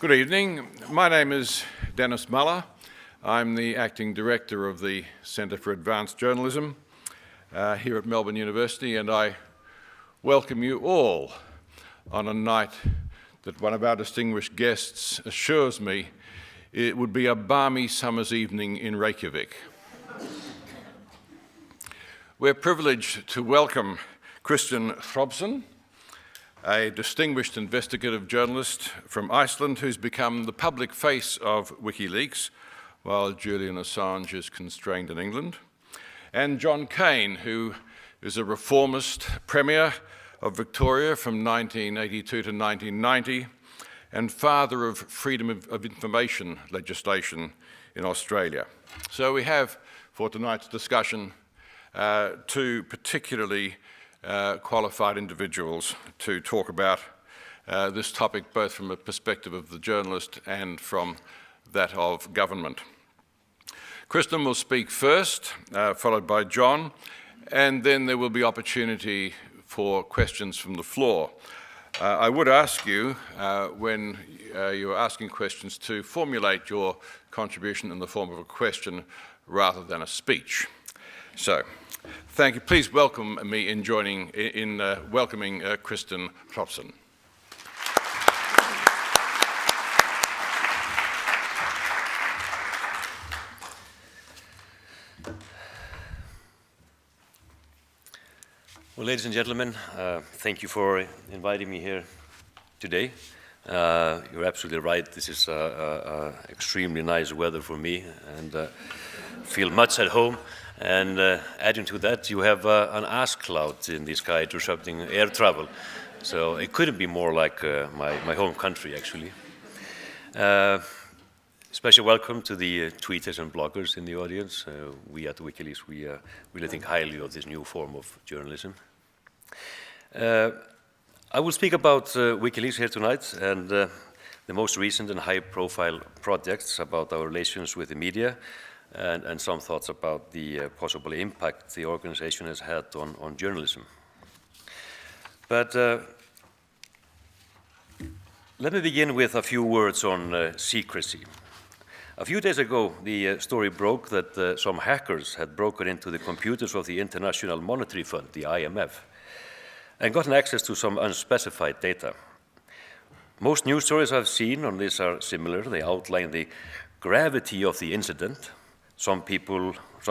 Good evening. My name is Dennis Muller. I'm the Acting Director of the Centre for Advanced Journalism here at Melbourne University, and I welcome you all on a night that one of our distinguished guests assures me it would be a balmy summer's evening in Reykjavik. We're privileged to welcome Kristinn Hrafnsson, a distinguished investigative journalist from Iceland who's become the public face of WikiLeaks while Julian Assange is constrained in England, and John Cain, who is a reformist premier of Victoria from 1982 to 1990 and father of freedom of information legislation in Australia. So we have, for tonight's discussion, two particularly qualified individuals to talk about this topic, both from a perspective of the journalist and from that of government. Kristinn will speak first, followed by John, and then there will be opportunity for questions from the floor. I would ask you, when you're asking questions, to formulate your contribution in the form of a question rather than a speech. So, thank you. Please welcome me in welcoming Kristinn Hrafnsson. Well, ladies and gentlemen, thank you for inviting me here today. You're absolutely right. This is extremely nice weather for me, and feel much at home. And adding to that, you have an ash cloud in the sky disrupting air travel. So it couldn't be more like my home country, actually. Special welcome to the tweeters and bloggers in the audience. We at WikiLeaks, we really think highly of this new form of journalism. I will speak about WikiLeaks here tonight and the most recent and high-profile projects about our relations with the media and some thoughts about the possible impact the organization has had on journalism. But let me begin with a few words on secrecy. A few days ago, the story broke that some hackers had broken into the computers of the International Monetary Fund, the IMF, and gotten access to some unspecified data. Most news stories I've seen on this are similar. They outline the gravity of the incident. Some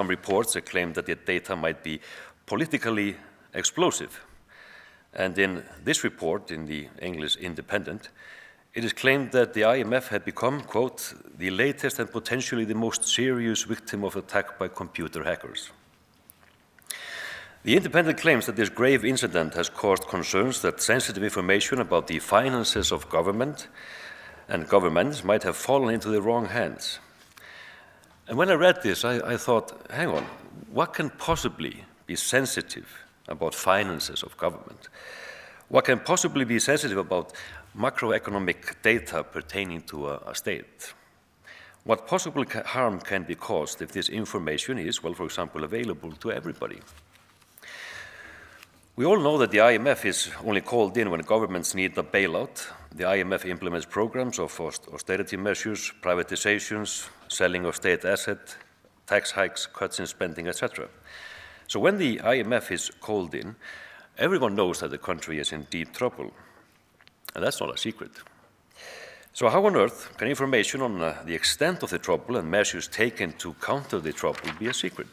reports claim that the data might be politically explosive. And in this report, in the English Independent, it is claimed that the IMF had become, quote, the latest and potentially the most serious victim of attack by computer hackers. The Independent claims that this grave incident has caused concerns that sensitive information about the finances of government and governments might have fallen into the wrong hands. And when I read this, I thought, hang on, what can possibly be sensitive about finances of government? What can possibly be sensitive about macroeconomic data pertaining to a state? What possible harm can be caused if this information is, well, for example, available to everybody? We all know that the IMF is only called in when governments need a bailout. The IMF implements programs of austerity measures, privatizations, selling of state assets, tax hikes, cuts in spending, etc. So when the IMF is called in, everyone knows that the country is in deep trouble. And that's not a secret. So how on earth can information on the extent of the trouble and measures taken to counter the trouble be a secret?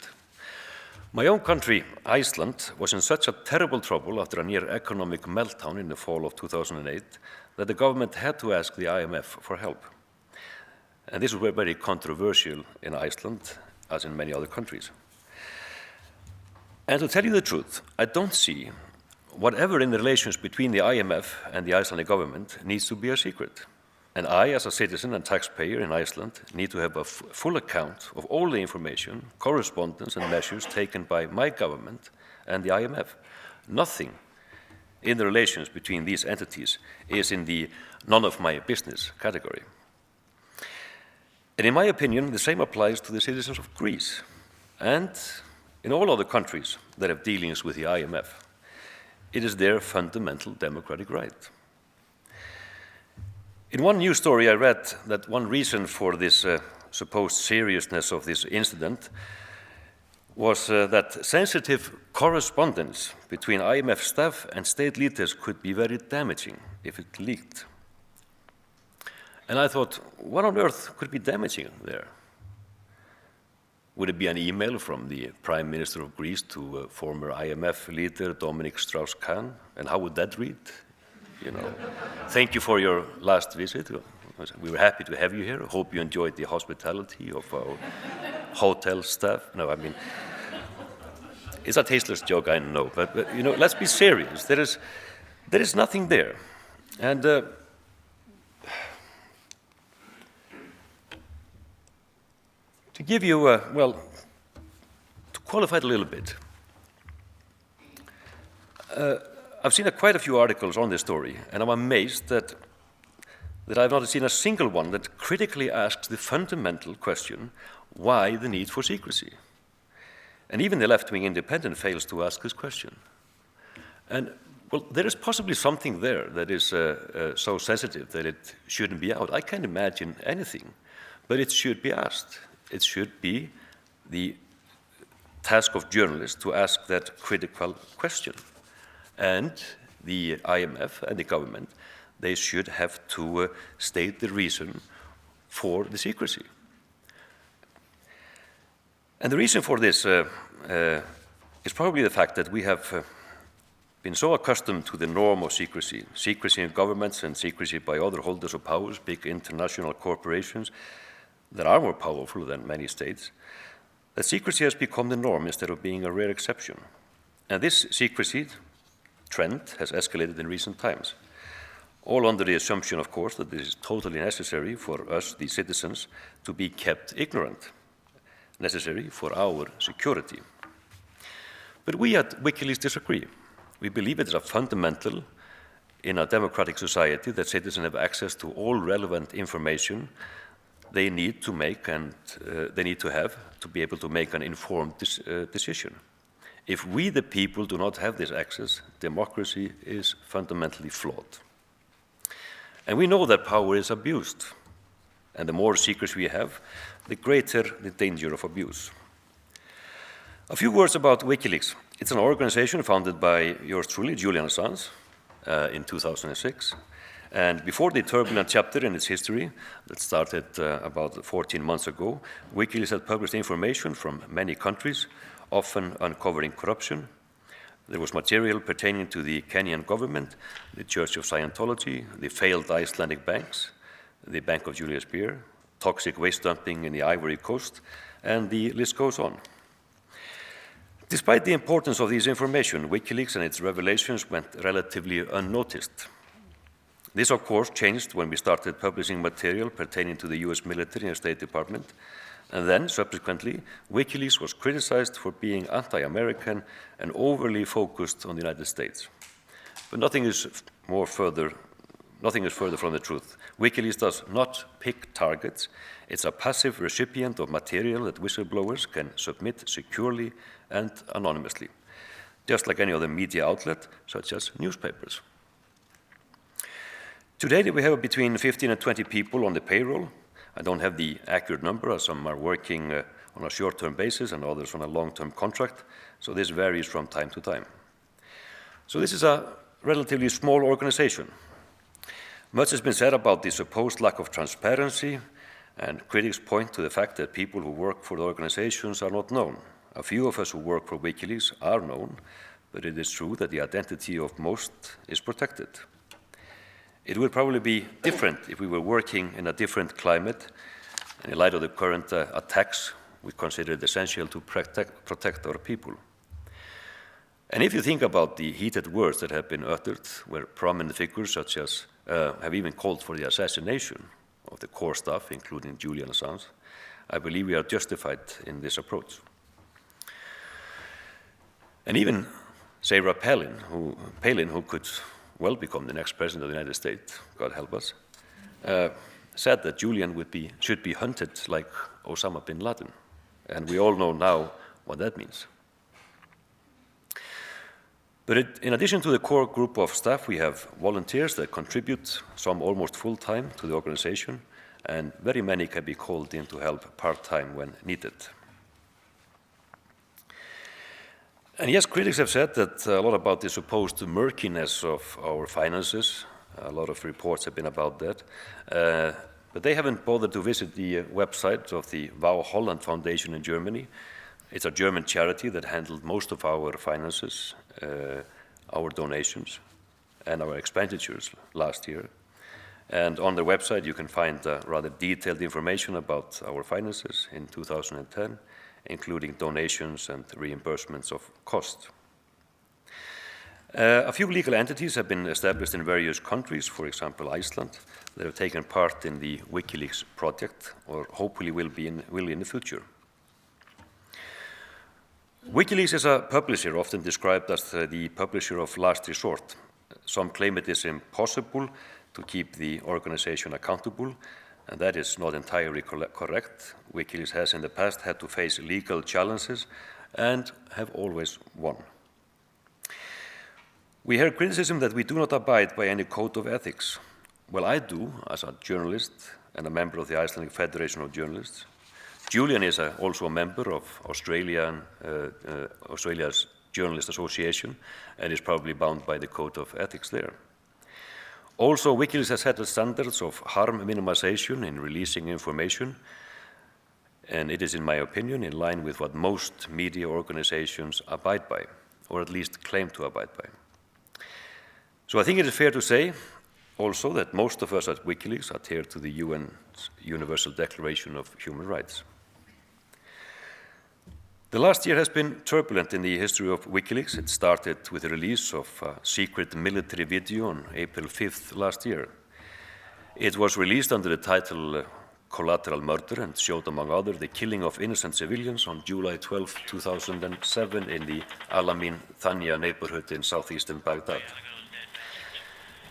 My own country, Iceland, was in such a terrible trouble after a near economic meltdown in the fall of 2008 that the government had to ask the IMF for help. And this was very controversial in Iceland, as in many other countries. And to tell you the truth, I don't see whatever in the relations between the IMF and the Icelandic government needs to be a secret. And I, as a citizen and taxpayer in Iceland, need to have a full account of all the information, correspondence and measures taken by my government and the IMF. Nothing in the relations between these entities is in the none of my business category. And in my opinion, the same applies to the citizens of Greece and in all other countries that have dealings with the IMF. It is their fundamental democratic right. In one news story, I read that one reason for this supposed seriousness of this incident was that sensitive correspondence between IMF staff and state leaders could be very damaging if it leaked. And I thought, what on earth could be damaging there? Would it be an email from the Prime Minister of Greece to former IMF leader Dominic Strauss-Kahn? And how would that read? You know, thank you for your last visit. We were happy to have you here. I hope you enjoyed the hospitality of our hotel staff. No, I mean, it's a tasteless joke, I know, but you know, let's be serious. There is nothing there. And to give you, well, to qualify it a little bit, I've seen quite a few articles on this story, and I'm amazed that I've not seen a single one that critically asks the fundamental question, why the need for secrecy? And even the left-wing Independent fails to ask this question. And, well, there is possibly something there that is so sensitive that it shouldn't be out. I can't imagine anything, but it should be asked. It should be the task of journalists to ask that critical question. And the IMF and the government, they should have to state the reason for the secrecy. And the reason for this is probably the fact that we have been so accustomed to the norm of secrecy, secrecy in governments and secrecy by other holders of powers, big international corporations that are more powerful than many states, that secrecy has become the norm instead of being a rare exception. And this secrecy trend has escalated in recent times, all under the assumption, of course, that this is totally necessary for us, the citizens, to be kept ignorant, necessary for our security. But we at WikiLeaks disagree. We believe it is a fundamental in a democratic society that citizens have access to all relevant information they need to make and they need to have to be able to make an informed decision. If we, the people, do not have this access, democracy is fundamentally flawed. And we know that power is abused. And the more secrets we have, the greater the danger of abuse. A few words about WikiLeaks. It's an organization founded by yours truly, Julian Assange, in 2006. And before the turbulent chapter in its history that started about 14 months ago, WikiLeaks had published information from many countries, often uncovering corruption. There was material pertaining to the Kenyan government, the Church of Scientology, the failed Icelandic banks, the Bank of Julius Baer, toxic waste dumping in the Ivory Coast, and the list goes on. Despite the importance of this information, WikiLeaks and its revelations went relatively unnoticed. This, of course, changed when we started publishing material pertaining to the US military and State Department, and then, subsequently, WikiLeaks was criticized for being anti-American and overly focused on the United States. But nothing is further from the truth. WikiLeaks does not pick targets. It's a passive recipient of material that whistleblowers can submit securely and anonymously, just like any other media outlet, such as newspapers. Today, we have between 15 and 20 people on the payroll. I don't have the accurate number, as some are working on a short-term basis and others on a long-term contract, so this varies from time to time. So this is a relatively small organization. Much has been said about the supposed lack of transparency, and critics point to the fact that people who work for the organizations are not known. A few of us who work for WikiLeaks are known, but it is true that the identity of most is protected. It would probably be different if we were working in a different climate. And in light of the current attacks, we consider it essential to protect our people. And if you think about the heated words that have been uttered, where prominent figures such as have even called for the assassination of the core staff, including Julian Assange, I believe we are justified in this approach. And even Sarah Palin, who could well become the next president of the United States, God help us, said that Julian should be hunted like Osama bin Laden. And we all know now what that means. But in addition to the core group of staff, we have volunteers that contribute, some almost full-time, to the organization, and very many can be called in to help part-time when needed. And yes, critics have said that a lot about the supposed murkiness of our finances. A lot of reports have been about that. But they haven't bothered to visit the website of the Wow Holland Foundation in Germany. It's a German charity that handled most of our finances, our donations, and our expenditures last year. And on their website, you can find rather detailed information about our finances in 2010, including donations and reimbursements of costs. A few legal entities have been established in various countries, for example, Iceland, that have taken part in the WikiLeaks project, or hopefully will in the future. WikiLeaks is a publisher, often described as the publisher of last resort. Some claim it is impossible to keep the organization accountable, and that is not entirely correct. WikiLeaks has in the past had to face legal challenges and have always won. We hear criticism that we do not abide by any code of ethics. Well, I do, as a journalist and a member of the Icelandic Federation of Journalists. Julian is also a member of Australia's Journalist Association and is probably bound by the code of ethics there. Also, WikiLeaks has set standards of harm minimization in releasing information, and it is, in my opinion, in line with what most media organizations abide by, or at least claim to abide by. So I think it is fair to say also that most of us at WikiLeaks adhere to the UN's Universal Declaration of Human Rights. The last year has been turbulent in the history of WikiLeaks. It started with the release of a secret military video on April 5th last year. It was released under the title Collateral Murder and showed, among others, the killing of innocent civilians on July 12, 2007 in the Alamin Thania neighborhood in southeastern Baghdad.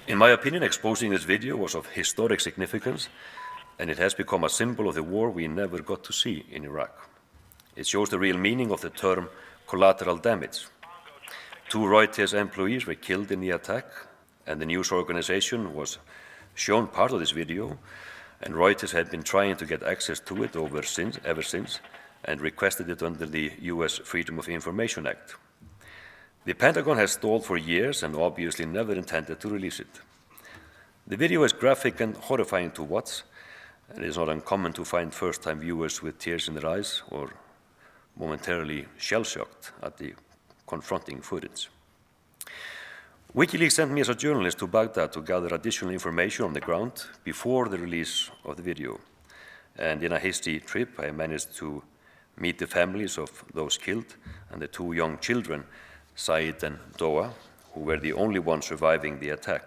In my opinion, exposing this video was of historic significance, and it has become a symbol of the war we never got to see in Iraq. It shows the real meaning of the term collateral damage. 2 Reuters employees were killed in the attack, and the news organization was shown part of this video, and Reuters had been trying to get access to it ever since, and requested it under the US Freedom of Information Act. The Pentagon has stalled for years and obviously never intended to release it. The video is graphic and horrifying to watch, and it is not uncommon to find first-time viewers with tears in their eyes or momentarily shell-shocked at the confronting footage. WikiLeaks sent me as a journalist to Baghdad to gather additional information on the ground before the release of the video. And in a hasty trip, I managed to meet the families of those killed and the 2 young children, Said and Doa, who were the only ones surviving the attack.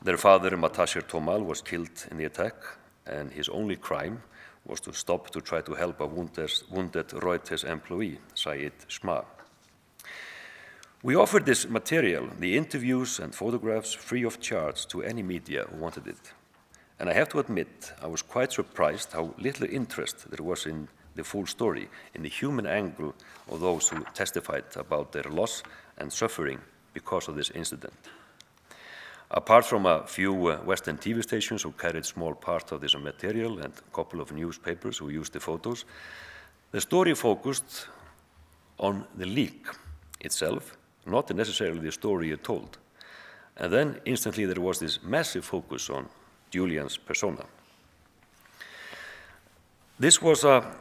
Their father, Matasher Tomal, was killed in the attack, and his only crime was to stop to try to help a wounded Reuters employee, Said Shma. We offered this material, the interviews and photographs, free of charge to any media who wanted it. And I have to admit, I was quite surprised how little interest there was in the full story, in the human angle of those who testified about their loss and suffering because of this incident. Apart from a few Western TV stations who carried small part of this material and a couple of newspapers who used the photos, the story focused on the leak itself, not necessarily the story it told. And then instantly there was this massive focus on Julian's persona. This was a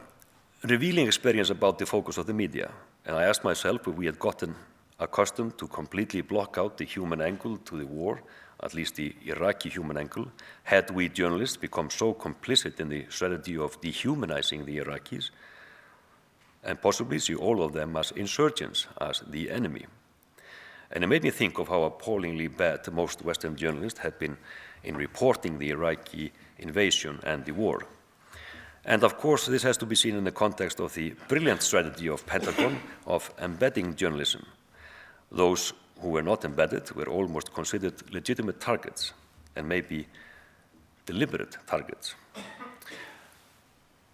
revealing experience about the focus of the media, and I asked myself if we had gotten accustomed to completely block out the human angle to the war, at least the Iraqi human angle, had we journalists become so complicit in the strategy of dehumanizing the Iraqis, and possibly see all of them as insurgents, as the enemy. And it made me think of how appallingly bad most Western journalists had been in reporting the Iraqi invasion and the war. And of course, this has to be seen in the context of the brilliant strategy of Pentagon of embedding journalism. Those who were not embedded were almost considered legitimate targets, and maybe deliberate targets.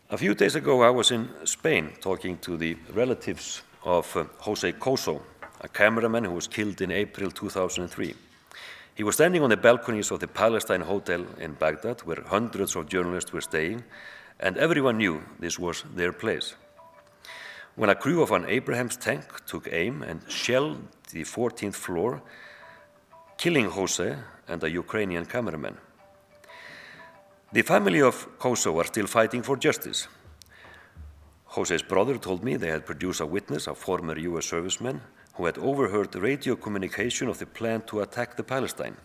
A few days ago, I was in Spain talking to the relatives of Jose Coso, a cameraman who was killed in April 2003. He was standing on the balconies of the Palestine Hotel in Baghdad, where hundreds of journalists were staying, and everyone knew this was their place. When a crew of an Abrams tank took aim and shelled the 14th floor, killing Jose and a Ukrainian cameraman. The family of Koso are still fighting for justice. Jose's brother told me they had produced a witness, a former US serviceman, who had overheard radio communication of the plan to attack the Palestine.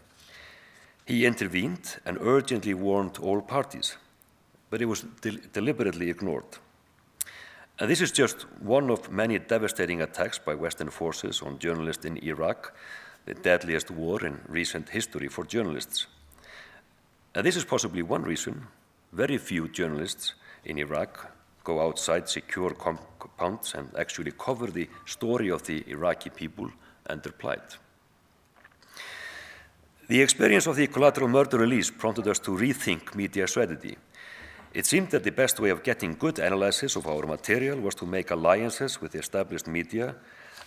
He intervened and urgently warned all parties, but it was deliberately ignored. And this is just one of many devastating attacks by Western forces on journalists in Iraq, the deadliest war in recent history for journalists. And this is possibly one reason very few journalists in Iraq go outside secure compounds and actually cover the story of the Iraqi people and their plight. The experience of the collateral murder release prompted us to rethink media strategy. It seemed that the best way of getting good analysis of our material was to make alliances with established media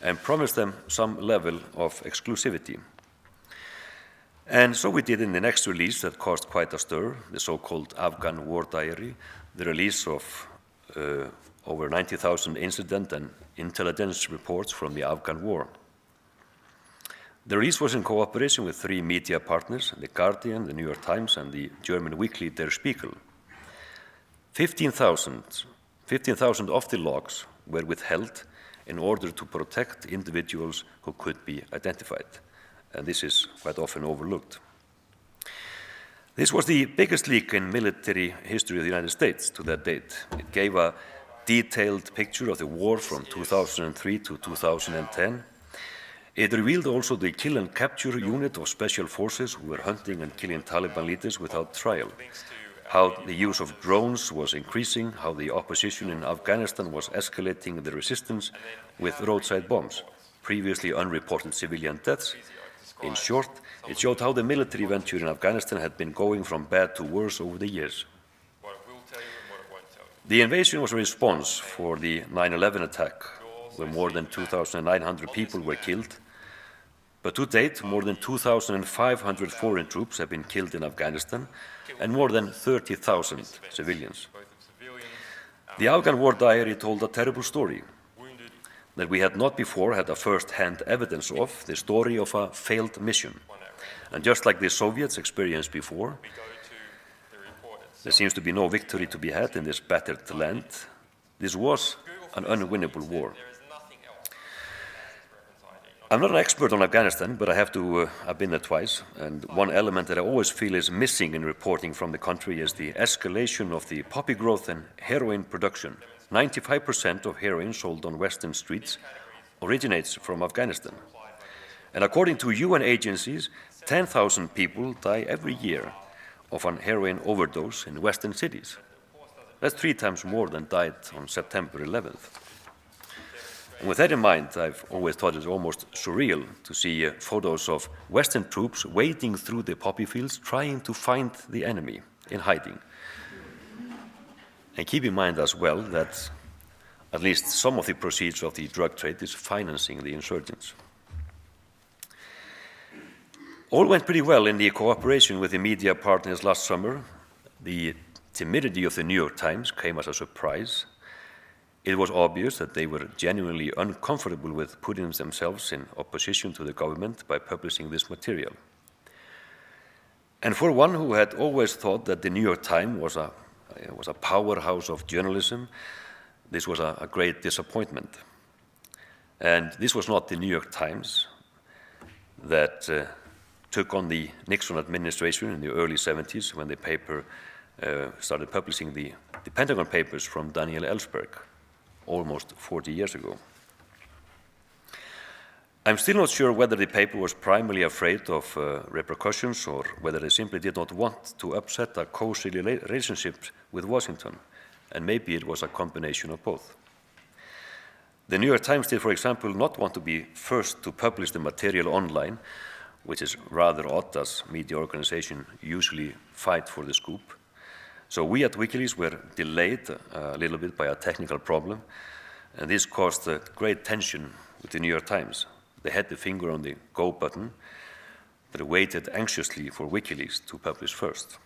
and promise them some level of exclusivity. And so we did in the next release that caused quite a stir, the so-called Afghan War Diary, the release of over 90,000 incident and intelligence reports from the Afghan War. The release was in cooperation with 3 media partners, The Guardian, The New York Times, and the German weekly Der Spiegel. 15,000 of the logs were withheld in order to protect individuals who could be identified. And this is quite often overlooked. This was the biggest leak in military history of the United States to that date. It gave a detailed picture of the war from 2003 to 2010. It revealed also the kill and capture unit of special forces who were hunting and killing Taliban leaders without trial, how the use of drones was increasing, how the opposition in Afghanistan was escalating the resistance with roadside bombs, previously unreported civilian deaths. In short, it showed how the military venture in Afghanistan had been going from bad to worse over the years. The invasion was a response for the 9/11 attack, where more than 2,900 people were killed. But to date, more than 2,500 foreign troops have been killed in Afghanistan and more than 30,000 civilians. The Afghan War Diary told a terrible story that we had not before had a first-hand evidence of, the story of a failed mission. And just like the Soviets experienced before, there seems to be no victory to be had in this battered land. This was an unwinnable war. I'm not an expert on Afghanistan, but I have to, I've been there twice, and one element that I always feel is missing in reporting from the country is the escalation of the poppy growth and heroin production. 95% of heroin sold on Western streets originates from Afghanistan. And according to UN agencies, 10,000 people die every year of an heroin overdose in Western cities. That's 3 times more than died on September 11th. And with that in mind, I've always thought it's almost surreal to see photos of Western troops wading through the poppy fields trying to find the enemy in hiding. And keep in mind as well that at least some of the proceeds of the drug trade is financing the insurgents. All went pretty well in the cooperation with the media partners last summer. The timidity of the New York Times came as a surprise. It was obvious that they were genuinely uncomfortable with putting themselves in opposition to the government by publishing this material. And for one who had always thought that the New York Times was a powerhouse of journalism, this was a great disappointment. And this was not the New York Times that took on the Nixon administration in the early 70s when the paper started publishing the Pentagon Papers from Daniel Ellsberg, almost 40 years ago. I'm still not sure whether the paper was primarily afraid of repercussions or whether they simply did not want to upset a cozy relationship with Washington, and maybe it was a combination of both. The New York Times did, for example, not want to be first to publish the material online, which is rather odd as media organizations usually fight for the scoop. So we at WikiLeaks were delayed a little bit by a technical problem, and this caused great tension with the New York Times. They had the finger on the go button, but waited anxiously for WikiLeaks to publish first.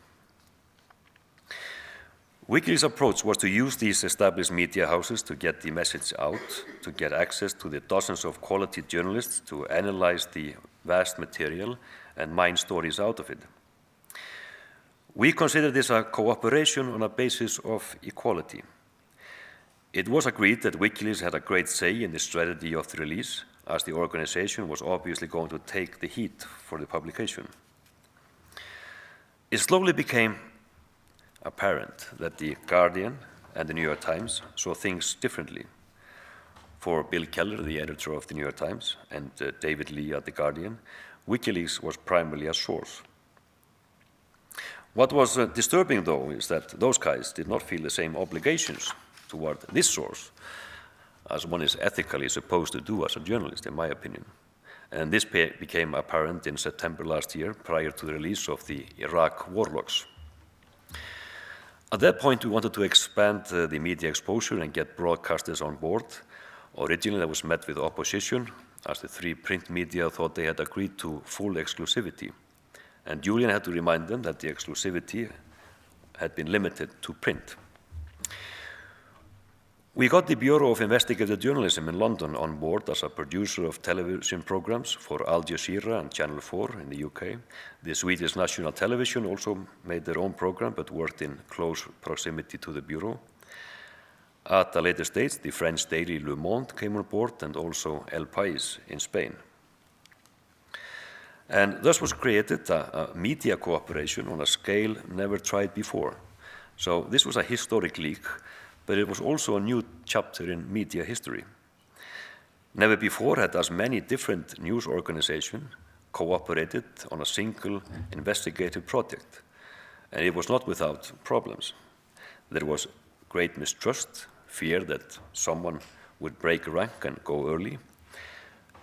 WikiLeaks' approach was to use these established media houses to get the message out, to get access to the dozens of quality journalists to analyze the vast material and mine stories out of it. We consider this a cooperation on a basis of equality. It was agreed that WikiLeaks had a great say in the strategy of the release, as the organization was obviously going to take the heat for the publication. It slowly became apparent that the Guardian and the New York Times saw things differently. For Bill Keller, the editor of the New York Times, and David Lee at the Guardian, WikiLeaks was primarily a source. What was disturbing, though, is that those guys did not feel the same obligations toward this source as one is ethically supposed to do as a journalist, in my opinion. And this became apparent in September last year, prior to the release of the Iraq War logs. At that point, we wanted to expand the media exposure and get broadcasters on board. Originally, that was met with opposition, as the three print media thought they had agreed to full exclusivity. And Julian had to remind them that the exclusivity had been limited to print. We got the Bureau of Investigative Journalism in London on board as a producer of television programs for Al Jazeera and Channel 4 in the UK. The Swedish National Television also made their own program, but worked in close proximity to the Bureau. At a later stage, the French daily Le Monde came on board, and also El País in Spain. And thus was created a media cooperation on a scale never tried before. So this was a historic leak, but it was also a new chapter in media history. Never before had as many different news organizations cooperated on a single investigative project, and it was not without problems. There was great mistrust, fear that someone would break rank and go early,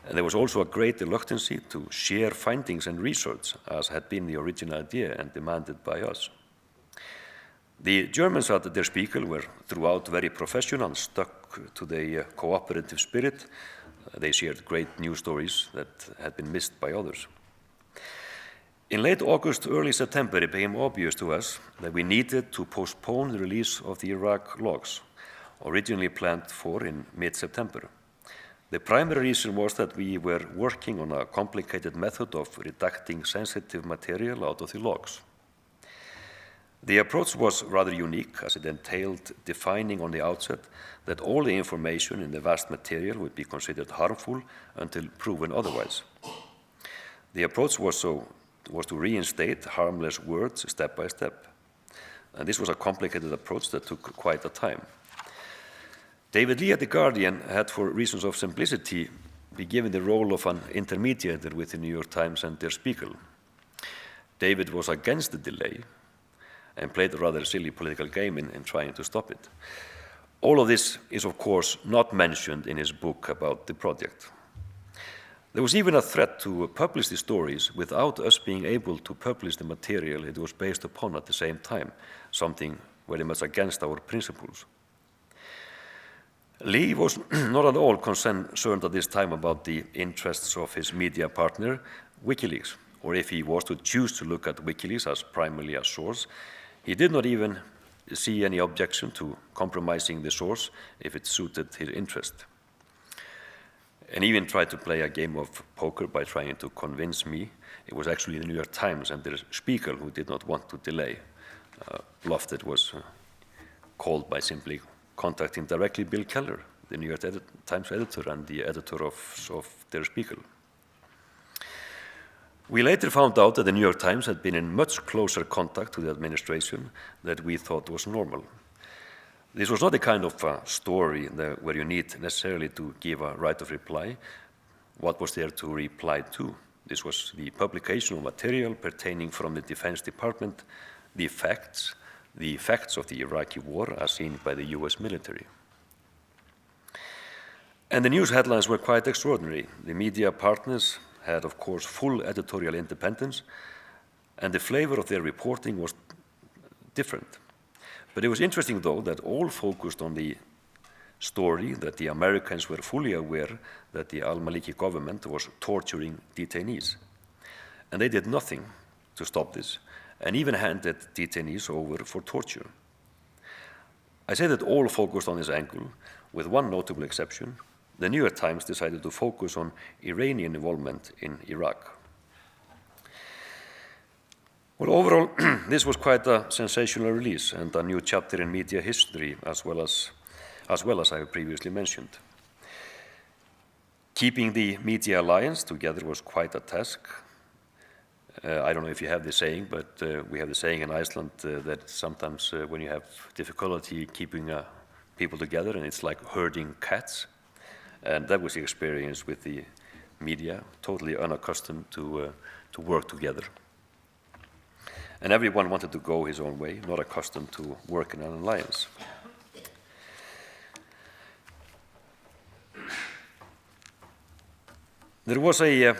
and there was also a great reluctance to share findings and research, as had been the original idea and demanded by us. The Germans at Der Spiegel were throughout very professional and stuck to the cooperative spirit. They shared great news stories that had been missed by others. In late August, early September, it became obvious to us that we needed to postpone the release of the Iraq logs, originally planned for in mid-September. The primary reason was that we were working on a complicated method of redacting sensitive material out of the logs. The approach was rather unique, as it entailed defining on the outset that all the information in the vast material would be considered harmful until proven otherwise. The approach was to reinstate harmless words step by step. And this was a complicated approach that took quite a time. David Lee at The Guardian had, for reasons of simplicity, been given the role of an intermediator with the New York Times and Der Spiegel. David was against the delay and played a rather silly political game in trying to stop it. All of this is, of course, not mentioned in his book about the project. There was even a threat to publish the stories without us being able to publish the material it was based upon at the same time, something very much against our principles. Lee was not at all concerned at this time about the interests of his media partner, WikiLeaks, or if he was to choose to look at WikiLeaks as primarily a source. He did not even see any objection to compromising the source if it suited his interest, and even tried to play a game of poker by trying to convince me it was actually the New York Times and Der Spiegel who did not want to delay. Bluff that was called by simply contacting directly Bill Keller, the New York Times editor and the editor of Der Spiegel. We later found out that the New York Times had been in much closer contact with the administration than we thought was normal. This was not the kind of story where you need necessarily to give a right of reply. What was there to reply to? This was the publication of material pertaining from the Defense Department, the facts of the Iraqi War as seen by the US military. And the news headlines were quite extraordinary. The media partners had, of course, full editorial independence, and the flavor of their reporting was different. But it was interesting, though, that all focused on the story that the Americans were fully aware that the al-Maliki government was torturing detainees. And they did nothing to stop this, and even handed detainees over for torture. I say that all focused on this angle, with one notable exception. The New York Times decided to focus on Iranian involvement in Iraq. Well, overall, this was quite a sensational release and a new chapter in media history, as well as I have previously mentioned. Keeping the media alliance together was quite a task. I don't know if you have the saying, but we have the saying in Iceland that sometimes when you have difficulty keeping people together, and it's like herding cats. And that was the experience with the media, totally unaccustomed to work together. And everyone wanted to go his own way, not accustomed to work in an alliance. There was a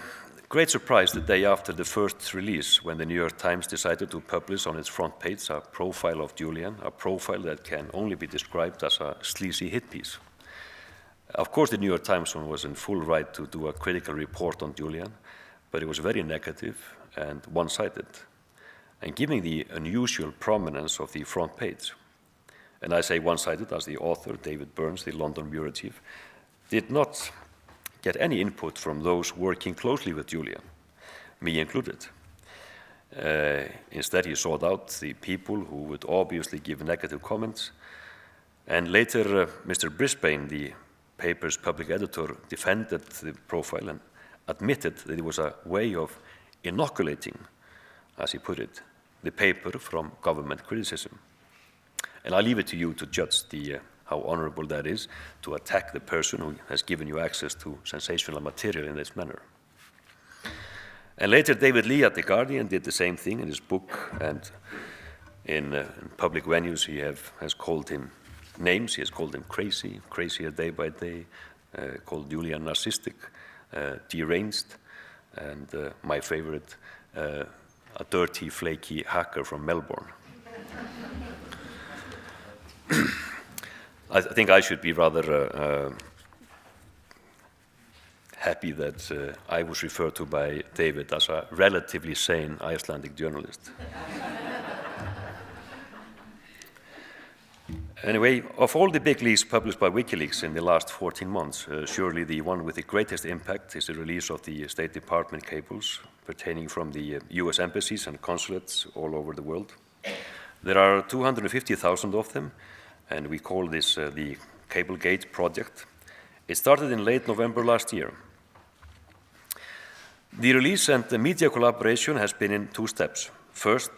great surprise the day after the first release when the New York Times decided to publish on its front page a profile of Julian, a profile that can only be described as a sleazy hit piece. Of course, the New York Times was in full right to do a critical report on Julian, but it was very negative and one-sided, and giving the unusual prominence of the front page. And I say one-sided as the author, David Burns, the London bureau chief, did not get any input from those working closely with Julian, me included. Instead, he sought out the people who would obviously give negative comments. And later, Mr. Brisbane, the paper's public editor, defended the profile and admitted that it was a way of inoculating, as he put it, the paper from government criticism. And I leave it to you to judge how honorable that is, to attack the person who has given you access to sensational material in this manner. And later, David Lee at The Guardian did the same thing in his book, and in public venues he has called him names. He has called him crazy, crazier day by day, called Julian narcissistic, deranged, and my favorite, a dirty, flaky hacker from Melbourne. I think I should be rather happy that I was referred to by David as a relatively sane Icelandic journalist. Anyway, of all the big leaks published by WikiLeaks in the last 14 months, surely the one with the greatest impact is the release of the State Department cables pertaining from the US embassies and consulates all over the world. There are 250,000 of them, and we call this the Cablegate project. It started in late November last year. The release and the media collaboration has been in two steps. First,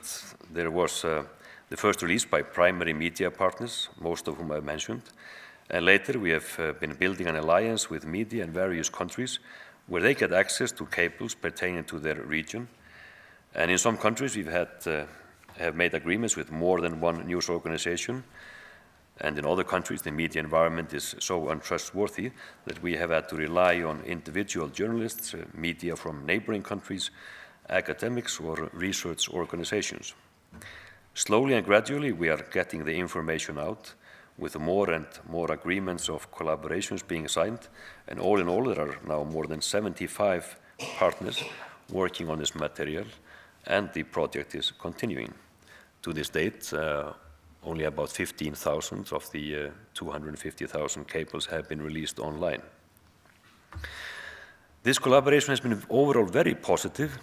there was the first release by primary media partners, most of whom I mentioned, and later we have been building an alliance with media in various countries where they get access to cables pertaining to their region. And in some countries we've have made agreements with more than one news organization, and in other countries the media environment is so untrustworthy that we have had to rely on individual journalists, media from neighboring countries, academics or research organizations. Slowly and gradually we are getting the information out, with more and more agreements of collaborations being signed, and all in all there are now more than 75 partners working on this material, and the project is continuing. To this date, only about 15,000 of the 250,000 cables have been released online. This collaboration has been overall very positive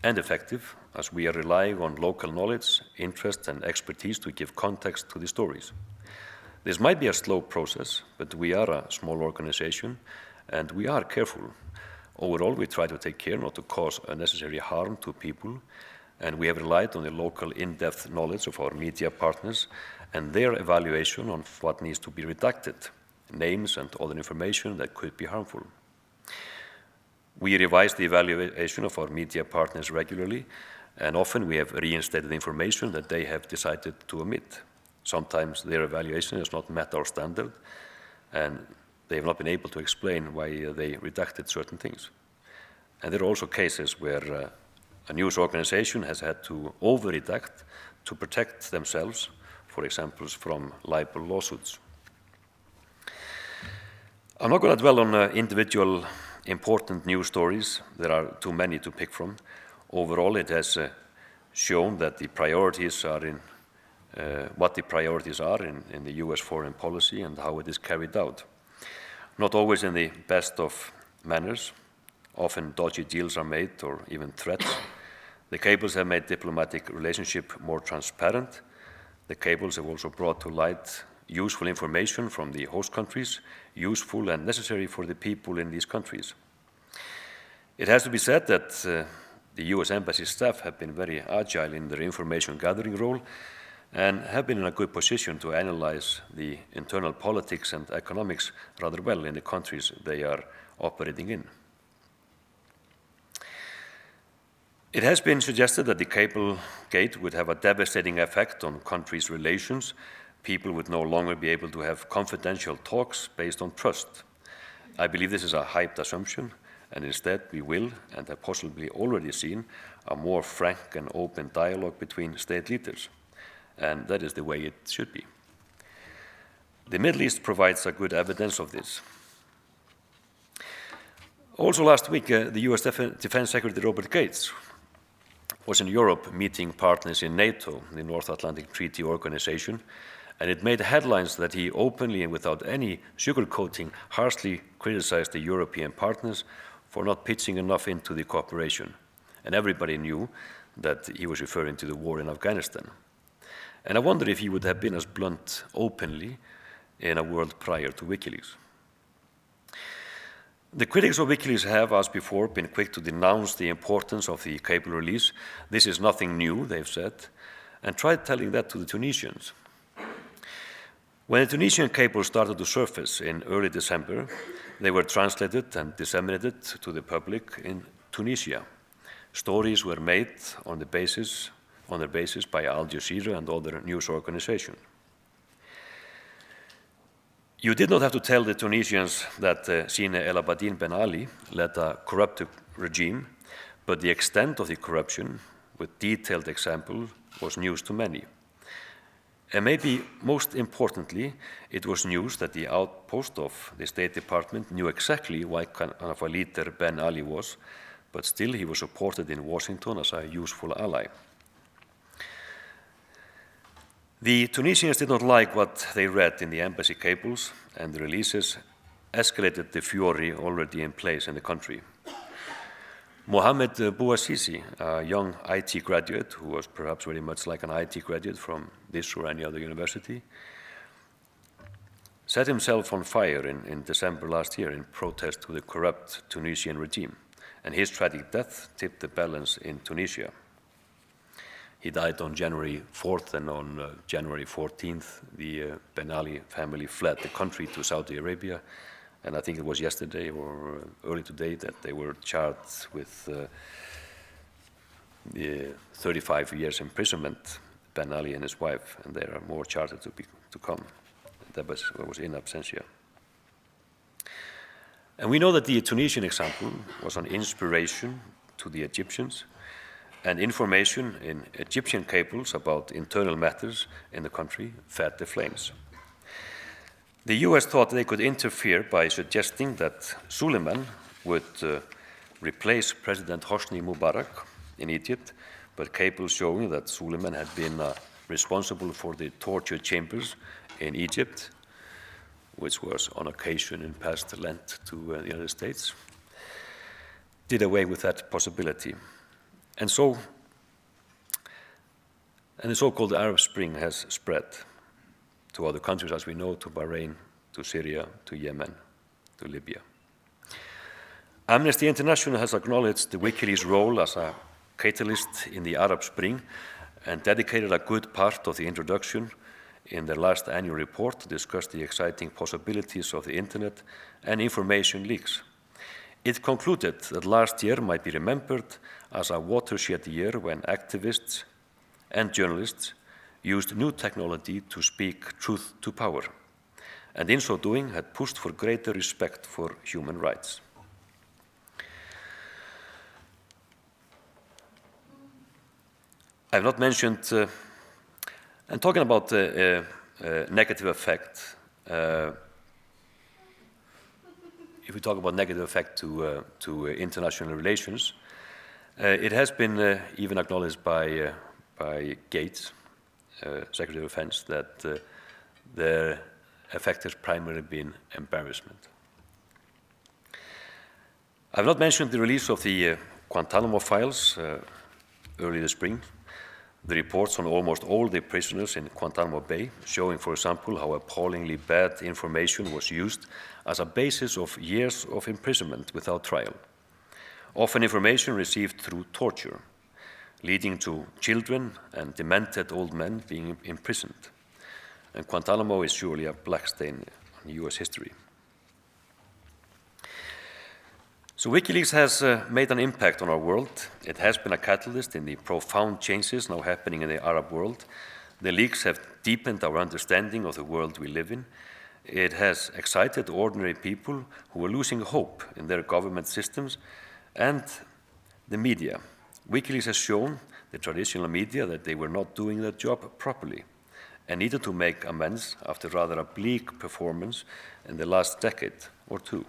and effective, as we are relying on local knowledge, interest, and expertise to give context to the stories. This might be a slow process, but we are a small organization, and we are careful. Overall, we try to take care not to cause unnecessary harm to people, and we have relied on the local in-depth knowledge of our media partners and their evaluation on what needs to be redacted, names and other information that could be harmful. We revise the evaluation of our media partners regularly, and often we have reinstated information that they have decided to omit. Sometimes their evaluation has not met our standard, and they have not been able to explain why they redacted certain things. And there are also cases where a news organization has had to over-redact to protect themselves, for example, from libel lawsuits. I'm not going to dwell on individual important news stories. There are too many to pick from. Overall, it has shown that the priorities are what the priorities are in the US foreign policy and how it is carried out. Not always in the best of manners. Often dodgy deals are made or even threats. The cables have made diplomatic relationship more transparent. The cables have also brought to light useful information from the host countries, useful and necessary for the people in these countries. It has to be said that the US Embassy staff have been very agile in their information gathering role and have been in a good position to analyze the internal politics and economics rather well in the countries they are operating in. It has been suggested that the cable gate would have a devastating effect on countries' relations. People would no longer be able to have confidential talks based on trust. I believe this is a hyped assumption, and instead we will, and have possibly already seen, a more frank and open dialogue between state leaders. And that is the way it should be. The Middle East provides a good evidence of this. Also last week, the US Defense Secretary Robert Gates was in Europe meeting partners in NATO, the North Atlantic Treaty Organization, and it made headlines that he openly and without any sugarcoating harshly criticized the European partners for not pitching enough into the cooperation. And everybody knew that he was referring to the war in Afghanistan. And I wonder if he would have been as blunt openly in a world prior to WikiLeaks. The critics of WikiLeaks have, as before, been quick to denounce the importance of the cable release. This is nothing new, they've said, and tried telling that to the Tunisians. When the Tunisian cable started to surface in early December, they were translated and disseminated to the public in Tunisia. Stories were made on their basis by Al Jazeera and other news organizations. You did not have to tell the Tunisians that Zine El Abidine Ben Ali led a corrupt regime, but the extent of the corruption, with detailed examples, was news to many. And maybe most importantly, it was news that the outpost of the State Department knew exactly what kind of a leader Ben Ali was, but still he was supported in Washington as a useful ally. The Tunisians did not like what they read in the embassy cables, and the releases escalated the fury already in place in the country. Mohamed Bouazizi, a young IT graduate who was perhaps very much like an IT graduate from this or any other university, set himself on fire in December last year in protest to the corrupt Tunisian regime, and his tragic death tipped the balance in Tunisia. He died on January 4th, and on January 14th, the Ben Ali family fled the country to Saudi Arabia. And I think it was yesterday or early today that they were charged with 35 years imprisonment, Ben Ali and his wife, and there are more charges to come. That was in absentia. And we know that the Tunisian example was an inspiration to the Egyptians, and information in Egyptian cables about internal matters in the country fed the flames. The US thought they could interfere by suggesting that Suleiman would replace President Hosni Mubarak in Egypt, but cables showing that Suleiman had been responsible for the torture chambers in Egypt, which was on occasion in past lent to the United States, did away with that possibility. And the so-called Arab Spring has spread to other countries, as we know, to Bahrain, to Syria, to Yemen, to Libya. Amnesty International has acknowledged the WikiLeaks role as a catalyst in the Arab Spring and dedicated a good part of the introduction in their last annual report to discuss the exciting possibilities of the internet and information leaks. It concluded that last year might be remembered as a watershed year when activists and journalists used new technology to speak truth to power, and in so doing had pushed for greater respect for human rights. I've not mentioned, and talking about negative effect, if we talk about negative effect to international relations, it has been even acknowledged by Gates, Secretary of Defense, that the effect has primarily been embarrassment. I've not mentioned the release of the Guantanamo files early this spring. The reports on almost all the prisoners in Guantanamo Bay, showing, for example, how appallingly bad information was used as a basis of years of imprisonment without trial. Often information received through torture, leading to children and demented old men being imprisoned. And Guantanamo is surely a black stain on US history. So WikiLeaks has made an impact on our world. It has been a catalyst in the profound changes now happening in the Arab world. The leaks have deepened our understanding of the world we live in. It has excited ordinary people who were losing hope in their government systems and the media. WikiLeaks has shown the traditional media that they were not doing their job properly and needed to make amends after rather a bleak performance in the last decade or two.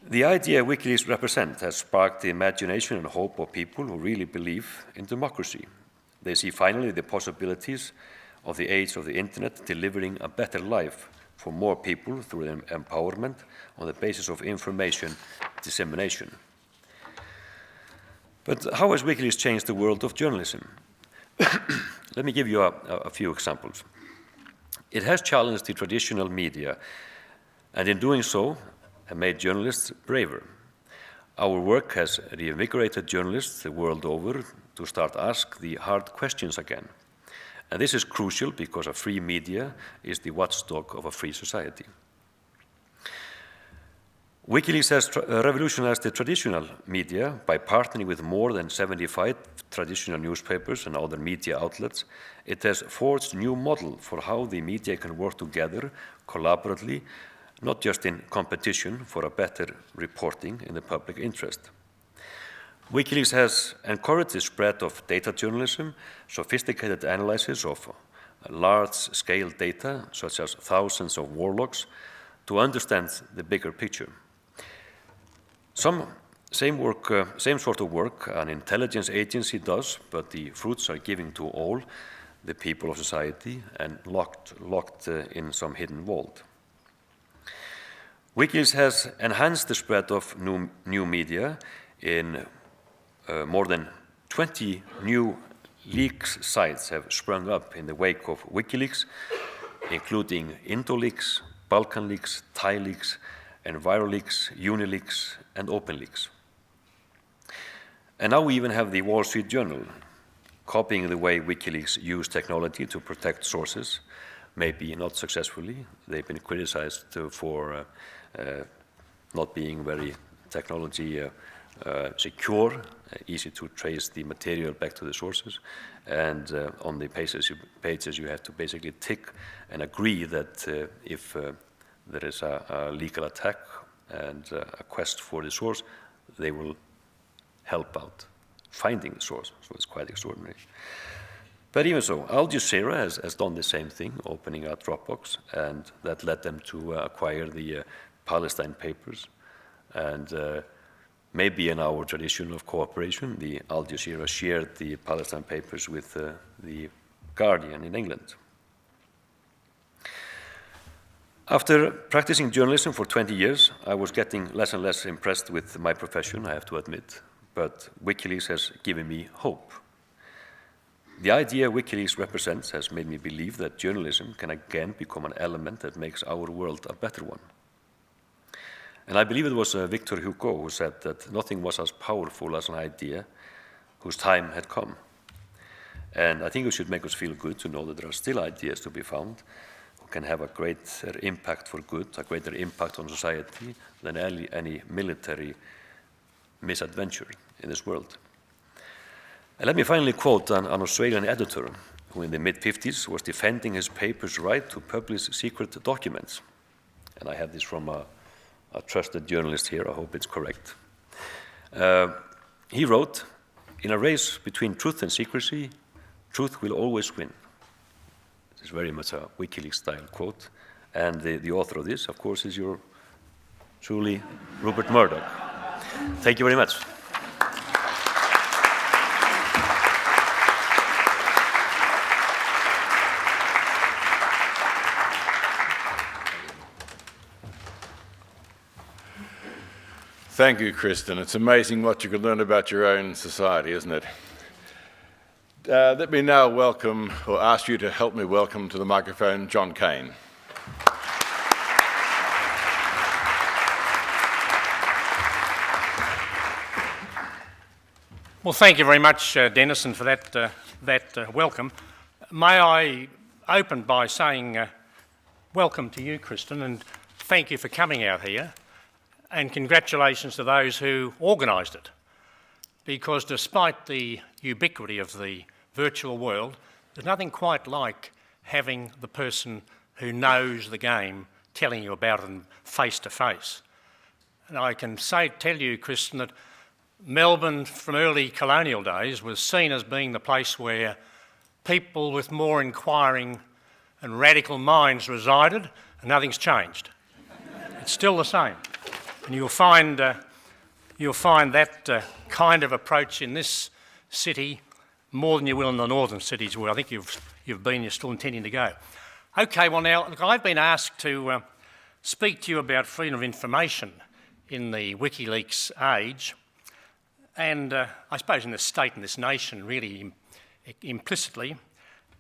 The idea WikiLeaks represents has sparked the imagination and hope of people who really believe in democracy. They see finally the possibilities of the age of the internet delivering a better life for more people through empowerment on the basis of information dissemination. But how has WikiLeaks changed the world of journalism? Let me give you a few examples. It has challenged the traditional media, and in doing so, have made journalists braver. Our work has reinvigorated journalists the world over to start ask the hard questions again. And this is crucial because a free media is the watchdog of a free society. WikiLeaks has revolutionized the traditional media by partnering with more than 75 traditional newspapers and other media outlets. It has forged a new model for how the media can work together collaboratively, not just in competition for a better reporting in the public interest. WikiLeaks has encouraged the spread of data journalism, sophisticated analysis of large-scale data, such as thousands of war logs, to understand the bigger picture. Same sort of work an intelligence agency does, but the fruits are given to all the people of society and locked in some hidden vault. WikiLeaks has enhanced the spread of new media in more than 20 new leaks sites have sprung up in the wake of WikiLeaks, including IndoLeaks, Balkan Leaks, Thai Leaks, EnviroLeaks, UniLeaks, and OpenLeaks. And now we even have the Wall Street Journal copying the way WikiLeaks use technology to protect sources, maybe not successfully. They've been criticized for not being very technology secure, easy to trace the material back to the sources. And on the pages you have to basically tick and agree that if there is a legal attack and a quest for the source, they will help out finding the source. So it's quite extraordinary. But even so, Al Jazeera has done the same thing, opening a Dropbox, and that led them to acquire the Palestine papers. And maybe in our tradition of cooperation, the Al Jazeera shared the Palestine papers with the Guardian in England. After practicing journalism for 20 years, I was getting less and less impressed with my profession, I have to admit, but WikiLeaks has given me hope. The idea WikiLeaks represents has made me believe that journalism can again become an element that makes our world a better one. And I believe it was Victor Hugo who said that nothing was as powerful as an idea whose time had come. And I think it should make us feel good to know that there are still ideas to be found who can have a greater impact for good, a greater impact on society than any military misadventure in this world. And let me finally quote an Australian editor who in the mid-50s was defending his paper's right to publish secret documents. And I have this from a trusted journalist here, I hope it's correct. He wrote, "In a race between truth and secrecy, truth will always win." This is very much a WikiLeaks style quote, And the author of this, of course, is your truly Rupert Murdoch. Thank you very much. Thank you, Kristinn. It's amazing what you can learn about your own society, isn't it? Let me now welcome, or ask you to help me welcome to the microphone, John Cain. Well, thank you very much, Dennison, for that welcome. May I open by saying welcome to you, Kristinn, and thank you for coming out here, and congratulations to those who organised it, because despite the ubiquity of the virtual world, there's nothing quite like having the person who knows the game telling you about it face to face. And I can tell you, Kristinn, that Melbourne from early colonial days was seen as being the place where people with more inquiring and radical minds resided, and nothing's changed. It's still the same. And you'll find that kind of approach in this city more than you will in the northern cities where I think you've been, you're still intending to go. Okay, well now, look, I've been asked to speak to you about freedom of information in the WikiLeaks age, and I suppose in this state and this nation really implicitly.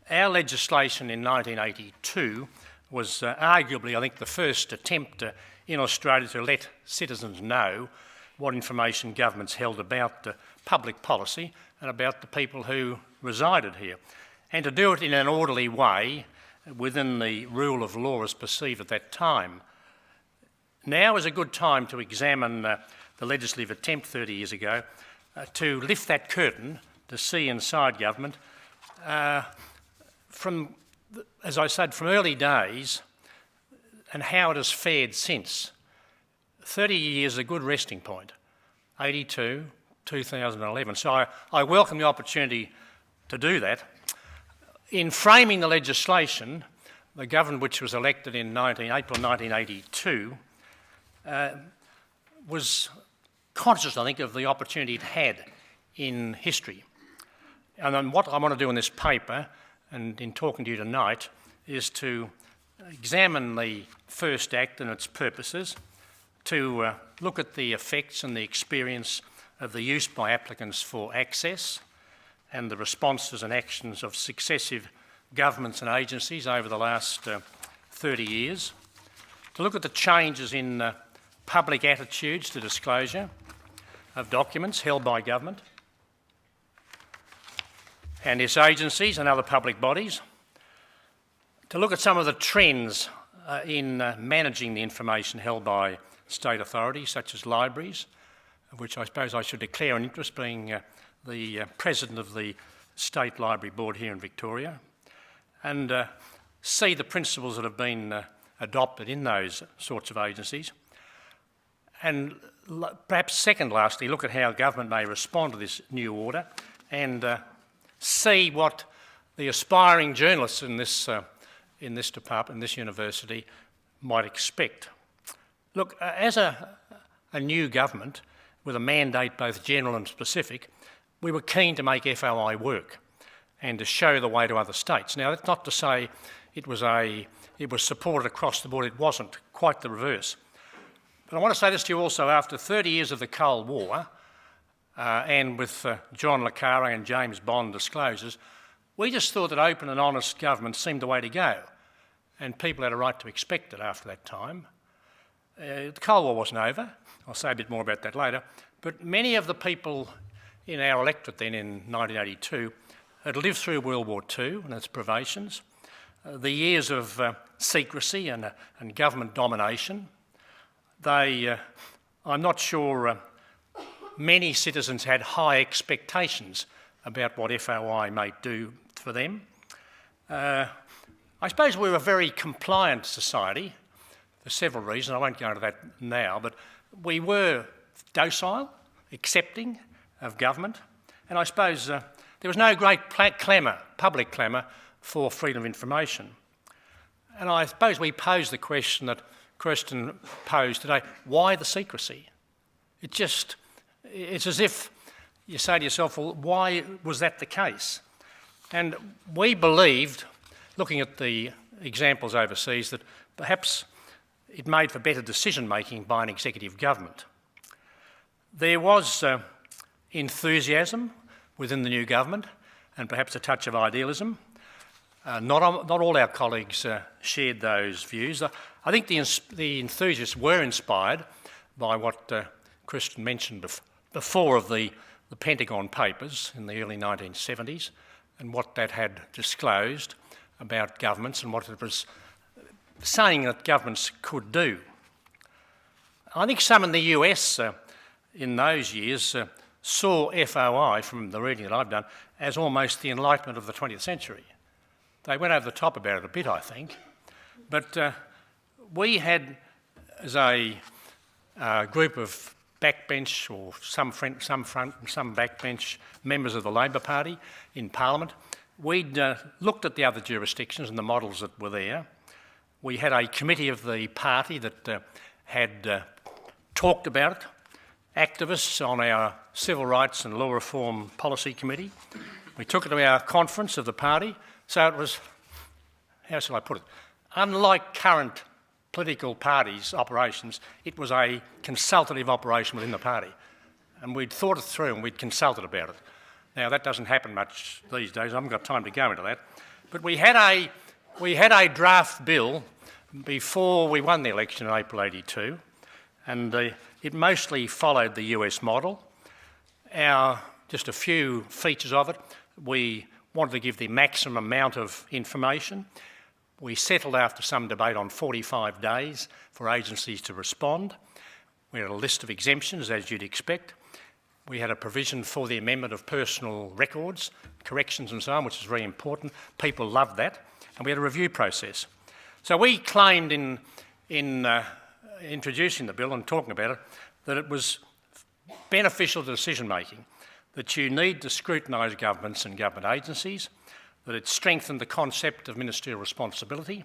Our legislation in 1982 was arguably, I think, the first attempt in Australia to let citizens know what information governments held about public policy and about the people who resided here, and to do it in an orderly way within the rule of law as perceived at that time. Now is a good time to examine the legislative attempt 30 years ago to lift that curtain to see inside government from, as I said, from early days and how it has fared since. 30 years is a good resting point, 82, 2011. So I welcome the opportunity to do that. In framing the legislation, the government which was elected in April 1982 was conscious, I think, of the opportunity it had in history. And then what I want to do in this paper, and in talking to you tonight, is to examine the first act and its purposes, to look at the effects and the experience of the use by applicants for access and the responses and actions of successive governments and agencies over the last 30 years, to look at the changes in public attitudes to disclosure of documents held by government and its agencies and other public bodies, to look at some of the trends in managing the information held by state authorities, such as libraries, of which I suppose I should declare an interest, being the president of the State Library Board here in Victoria, and see the principles that have been adopted in those sorts of agencies. And perhaps lastly, look at how government may respond to this new order and see what the aspiring journalists in this department, in this university, might expect. Look, as a new government with a mandate both general and specific, we were keen to make FOI work and to show the way to other states. Now, that's not to say it was supported across the board. It wasn't, quite the reverse. But I want to say this to you also, after 30 years of the Cold War, and with John le Carre and James Bond disclosures, we just thought that open and honest government seemed the way to go, and people had a right to expect it after that time. The Cold War wasn't over. I'll say a bit more about that later. But many of the people in our electorate then in 1982 had lived through World War II and its privations, the years of secrecy and government domination. I'm not sure many citizens had high expectations about what FOI might do for them. I suppose we were a very compliant society for several reasons. I won't go into that now, but we were docile, accepting of government, and I suppose there was no great public clamour for freedom of information. And I suppose we pose the question that Kristinn posed today, why the secrecy? It's as if you say to yourself, well, why was that the case? And we believed, looking at the examples overseas, that perhaps it made for better decision-making by an executive government. There was enthusiasm within the new government and perhaps a touch of idealism. Not all our colleagues shared those views. I think the enthusiasts were inspired by what Kristinn mentioned before of the Pentagon Papers in the early 1970s and what that had disclosed about governments and what it was saying that governments could do. I think some in the US in those years saw FOI, from the reading that I've done, as almost the enlightenment of the 20th century. They went over the top about it a bit, I think. But we had, as a group of backbench or some front and some backbench members of the Labor Party in Parliament, we'd looked at the other jurisdictions and the models that were there. We had a committee of the party that had talked about it, activists on our Civil Rights and Law Reform Policy Committee. We took it to our conference of the party. So it was, how shall I put it, unlike current political parties' operations, it was a consultative operation within the party. And we'd thought it through and we'd consulted about it. Now, that doesn't happen much these days. I haven't got time to go into that. But we had a draft bill before we won the election in April '82, and it mostly followed the US model. Just a few features of it. We wanted to give the maximum amount of information. We settled after some debate on 45 days for agencies to respond. We had a list of exemptions, as you'd expect. We had a provision for the amendment of personal records, corrections and so on, which is very important. People loved that. And we had a review process. So we claimed in introducing the bill and talking about it that it was beneficial to decision-making, that you need to scrutinise governments and government agencies, that it strengthened the concept of ministerial responsibility,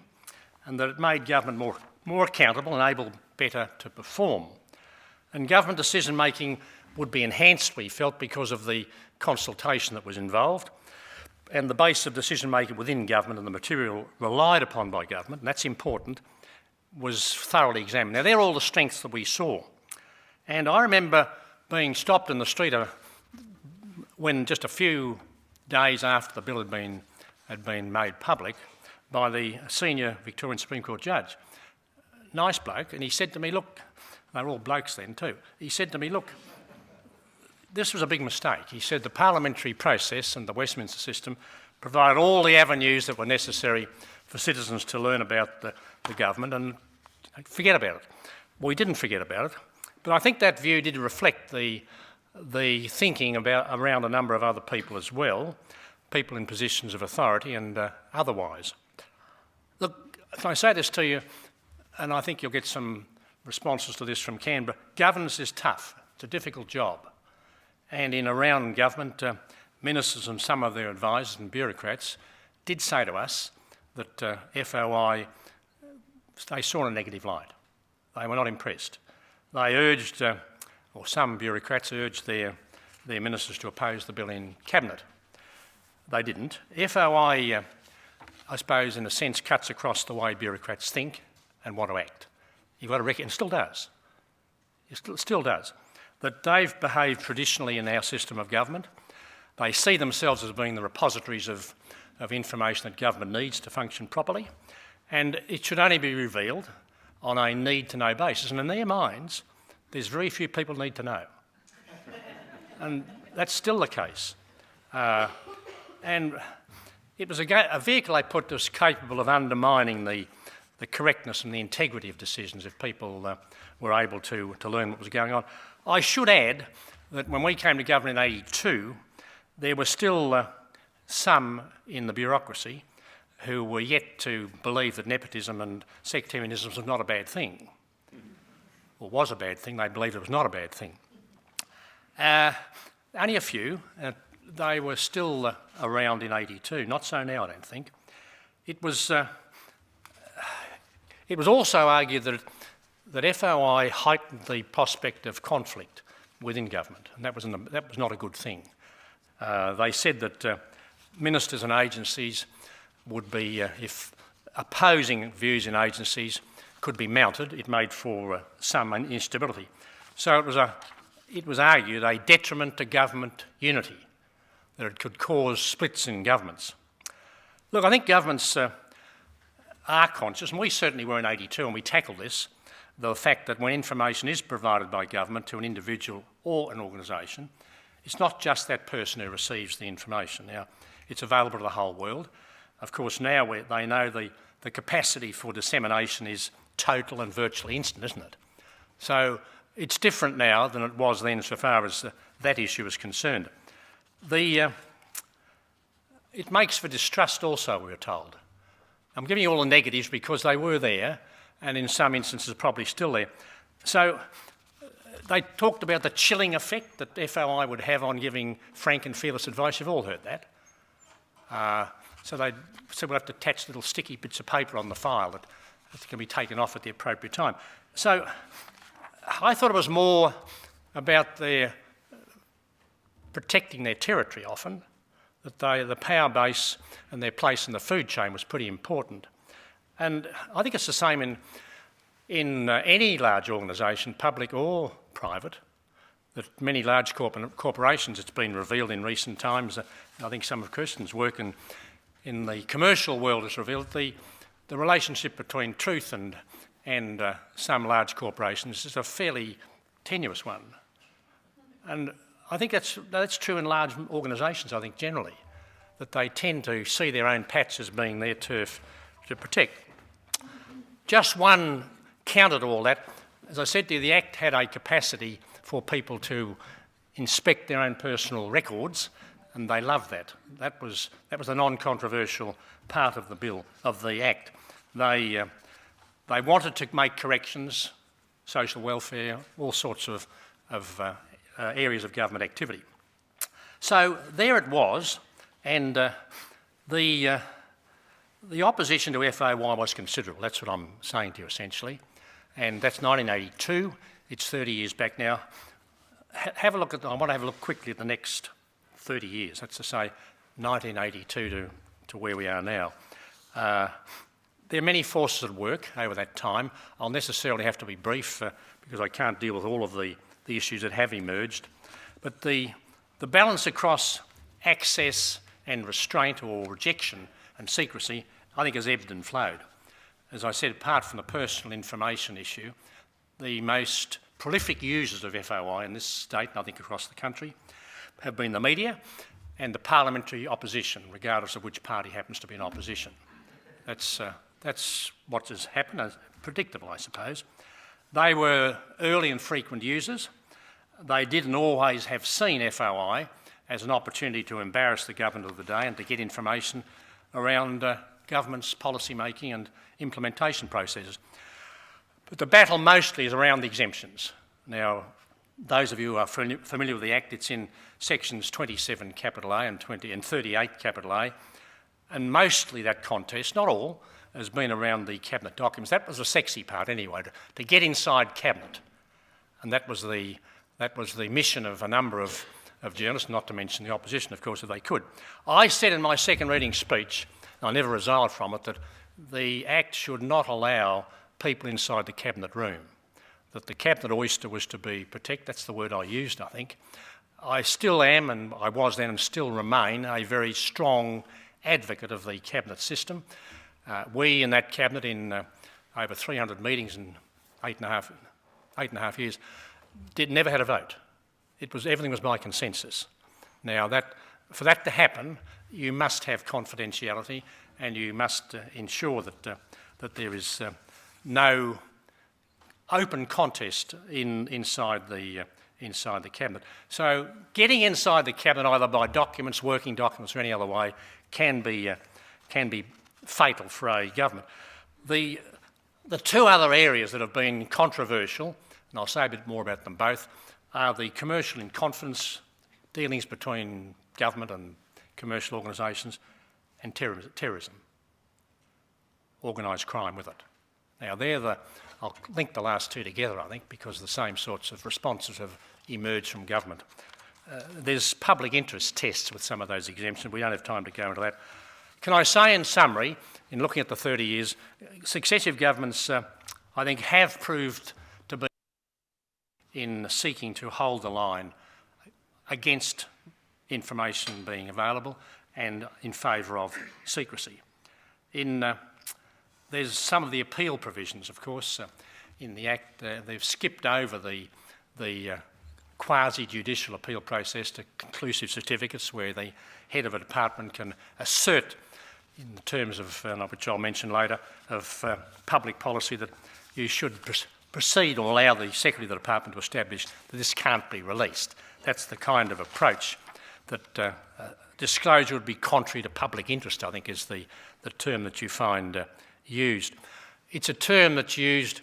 and that it made government more accountable and able better to perform. And government decision-making would be enhanced, we felt, because of the consultation that was involved, and the base of decision-making within government and the material relied upon by government, and that's important, was thoroughly examined. Now, they're all the strengths that we saw. And I remember being stopped in the street when just a few days after the bill had been made public by the senior Victorian Supreme Court judge. Nice bloke, and he said to me, look, they were all blokes then too, he said to me, look, this was a big mistake. He said the parliamentary process and the Westminster system provided all the avenues that were necessary for citizens to learn about the government and forget about it. Well, we didn't forget about it, but I think that view did reflect the thinking around a number of other people as well, people in positions of authority and otherwise. Look, can I say this to you, and I think you'll get some responses to this from Canberra. Governance is tough. It's a difficult job. And in around government, ministers and some of their advisors and bureaucrats did say to us that FOI, they saw in a negative light. They were not impressed. They urged, or some bureaucrats urged their ministers to oppose the bill in Cabinet. They didn't. FOI, I suppose, in a sense, cuts across the way bureaucrats think and want to act. You've got to reckon, and still does. It still does. That they've behaved traditionally in our system of government. They see themselves as being the repositories of information that government needs to function properly, and it should only be revealed on a need-to-know basis. And in their minds, there's very few people need to know. And that's still the case. And it was a vehicle I put that was capable of undermining the correctness and the integrity of decisions if people were able to learn what was going on. I should add that when we came to government in '82, there were still some in the bureaucracy who were yet to believe that nepotism and sectarianism was not a bad thing, or was a bad thing. They believed it was not a bad thing. Only a few. They were still around in '82, not so now, I don't think. It was It was also argued that FOI heightened the prospect of conflict within government, and that was not a good thing. They said that ministers and agencies would be, if opposing views in agencies could be mounted, it made for some instability. So it was argued a detriment to government unity, that it could cause splits in governments. Look, I think governments are conscious, and we certainly were in 82 and we tackled this, the fact that when information is provided by government to an individual or an organisation, it's not just that person who receives the information. Now, it's available to the whole world. Of course, now they know the capacity for dissemination is total and virtually instant, isn't it? So it's different now than it was then so far as that issue is concerned. It makes for distrust also, we were told. I'm giving you all the negatives because they were there, and in some instances probably still there. So they talked about the chilling effect that FOI would have on giving frank and fearless advice. You've all heard that. So they said we'll have to attach little sticky bits of paper on the file that can be taken off at the appropriate time. So I thought it was more about their protecting their territory often, that the power base and their place in the food chain was pretty important. And I think it's the same in any large organisation, public or private, that many large corporations, it's been revealed in recent times, I think some of Kristinn's work in the commercial world has revealed the relationship between truth and some large corporations is a fairly tenuous one. And I think that's true in large organisations, I think, generally, that they tend to see their own patch as being their turf to protect. Just one counter to all that, as I said to you, the Act had a capacity for people to inspect their own personal records, and they loved that. That was a non-controversial part of the bill, of the Act. They wanted to make corrections, social welfare, all sorts of areas of government activity. So there it was, and the opposition to FOI was considerable. That's what I'm saying to you essentially, and that's 1982. It's 30 years back now. I want to have a look quickly at the next 30 years. That's to say 1982 to where we are now. There are many forces at work over that time. I'll necessarily have to be brief because I can't deal with all of the issues that have emerged. But the balance across access and restraint or rejection and secrecy, I think, has ebbed and flowed. As I said, apart from the personal information issue, the most prolific users of FOI in this state, and I think across the country, have been the media and the parliamentary opposition, regardless of which party happens to be in opposition. That's what has happened, predictable, I suppose. They were early and frequent users. They didn't always have seen FOI as an opportunity to embarrass the government of the day and to get information around government's policy making and implementation processes. But the battle mostly is around the exemptions. Now, those of you who are familiar with the Act, it's in sections 27 capital A and 38 capital A, and mostly that contest, not all, has been around the cabinet documents. That was the sexy part anyway, to get inside cabinet, and that was the mission of a number of journalists, not to mention the opposition, of course, if they could. I said in my second reading speech, and I never resigned from it, that the Act should not allow people inside the cabinet room, that the cabinet oyster was to be protected. That's the word I used, I think. I still am, and I was then and still remain, a very strong advocate of the cabinet system. We in that cabinet, in over 300 meetings in eight and a half years, never had a vote. Everything was by consensus. Now, for that to happen, you must have confidentiality, and you must ensure that there is no open contest inside the cabinet. So, getting inside the cabinet either by documents, working documents, or any other way can be fatal for a government. The two other areas that have been controversial, and I'll say a bit more about them both, are the commercial in confidence dealings between government and commercial organisations, and terrorism, organised crime with it. Now, I'll link the last two together, I think, because the same sorts of responses have emerged from government. There's public interest tests with some of those exemptions. We don't have time to go into that. Can I say in summary, in looking at the 30 years, successive governments, I think, have proved to be in seeking to hold the line against information being available and in favour of secrecy. There's some of the appeal provisions, of course, in the Act. They've skipped over the quasi-judicial appeal process to conclusive certificates where the head of a department can assert, in terms of, which I'll mention later, of public policy that you should proceed or allow the Secretary of the Department to establish that this can't be released. That's the kind of approach that disclosure would be contrary to public interest, I think, is the term that you find used. It's a term that's used,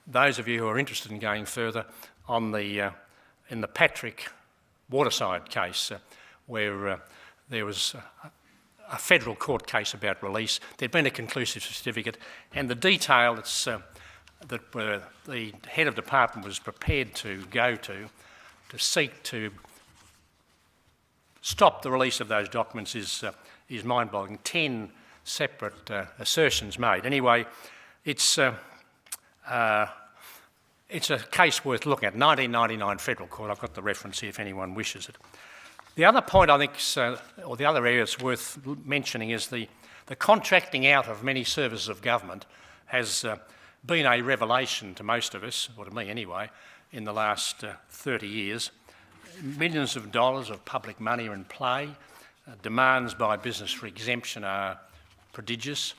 those of you who are interested in going further, on in the Patrick Waterside case, where there was a federal court case about release. There'd been a conclusive certificate, and the detail that the head of department was prepared to go to seek to stop the release of those documents is mind-boggling. 10 separate assertions made. Anyway, it's a case worth looking at. 1999 Federal Court. I've got the reference here if anyone wishes it. The other point I think, or the other area that's worth mentioning, is the contracting out of many services of government has been a revelation to most of us, or to me anyway, in the last 30 years. Millions of dollars of public money are in play. Demands by business for exemption are prodigious.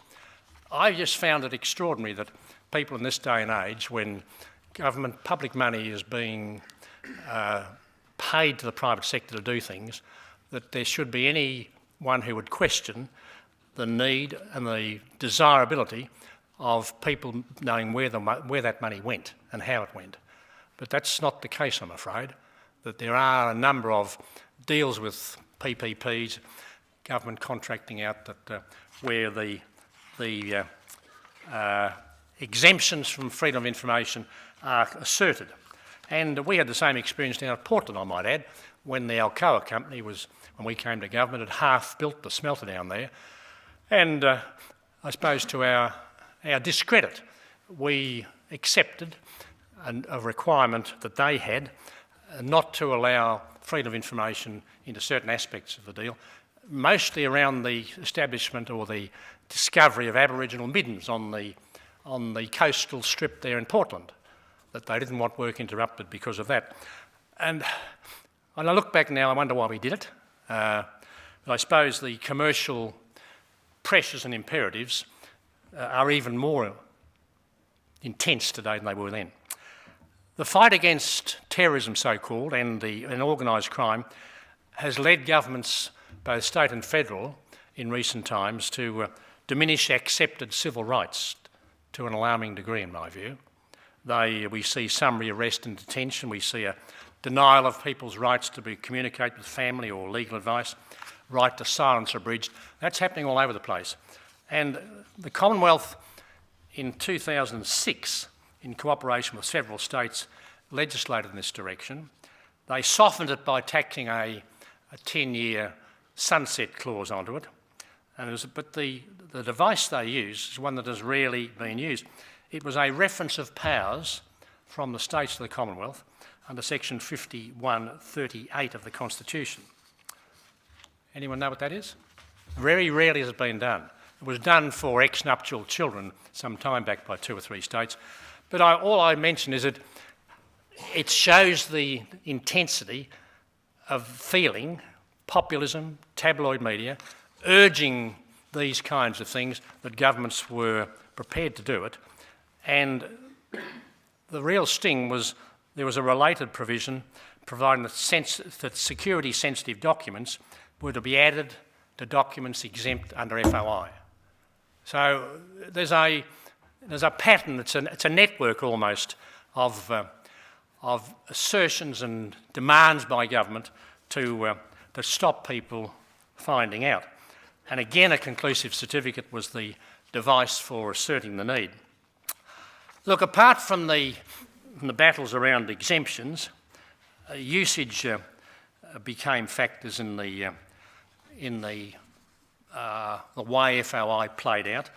I just found it extraordinary that people in this day and age, when government public money is being paid to the private sector to do things, that there should be anyone who would question the need and the desirability of people knowing where that money went and how it went. But that's not the case, I'm afraid, that there are a number of deals with PPPs, government contracting out, that where the exemptions from freedom of information are asserted. And we had the same experience down at Portland, I might add, when the Alcoa company was, when we came to government, had half built the smelter down there. And I suppose to our discredit, we accepted a requirement that they had not to allow freedom of information into certain aspects of the deal, mostly around the establishment or the discovery of Aboriginal middens on the coastal strip there in Portland, that they didn't want work interrupted because of that. And when I look back now, I wonder why we did it. But I suppose the commercial pressures and imperatives are even more intense today than they were then. The fight against terrorism, so-called, and organised crime has led governments, both state and federal, in recent times to diminish accepted civil rights to an alarming degree, in my view. We see summary arrest and detention. We see a denial of people's rights to communicate with family or legal advice, right to silence abridged. That's happening all over the place. And the Commonwealth in 2006, in cooperation with several states, legislated in this direction. They softened it by tacking a 10-year sunset clause onto it. But the device they used is one that has rarely been used. It was a reference of powers from the states to the Commonwealth under section 5138 of the Constitution. Anyone know what that is? Very rarely has it been done. It was done for ex-nuptial children some time back by 2 or 3 states. But all I mention is that it shows the intensity of feeling, populism, tabloid media, urging these kinds of things, that governments were prepared to do it. And the real sting was there was a related provision providing that security-sensitive documents were to be added to documents exempt under FOI. So there's a pattern. It's a network almost of assertions and demands by government to stop people finding out. And again, a conclusive certificate was the device for asserting the need. Look, apart from the battles around exemptions, usage became factors in the way FOI played out.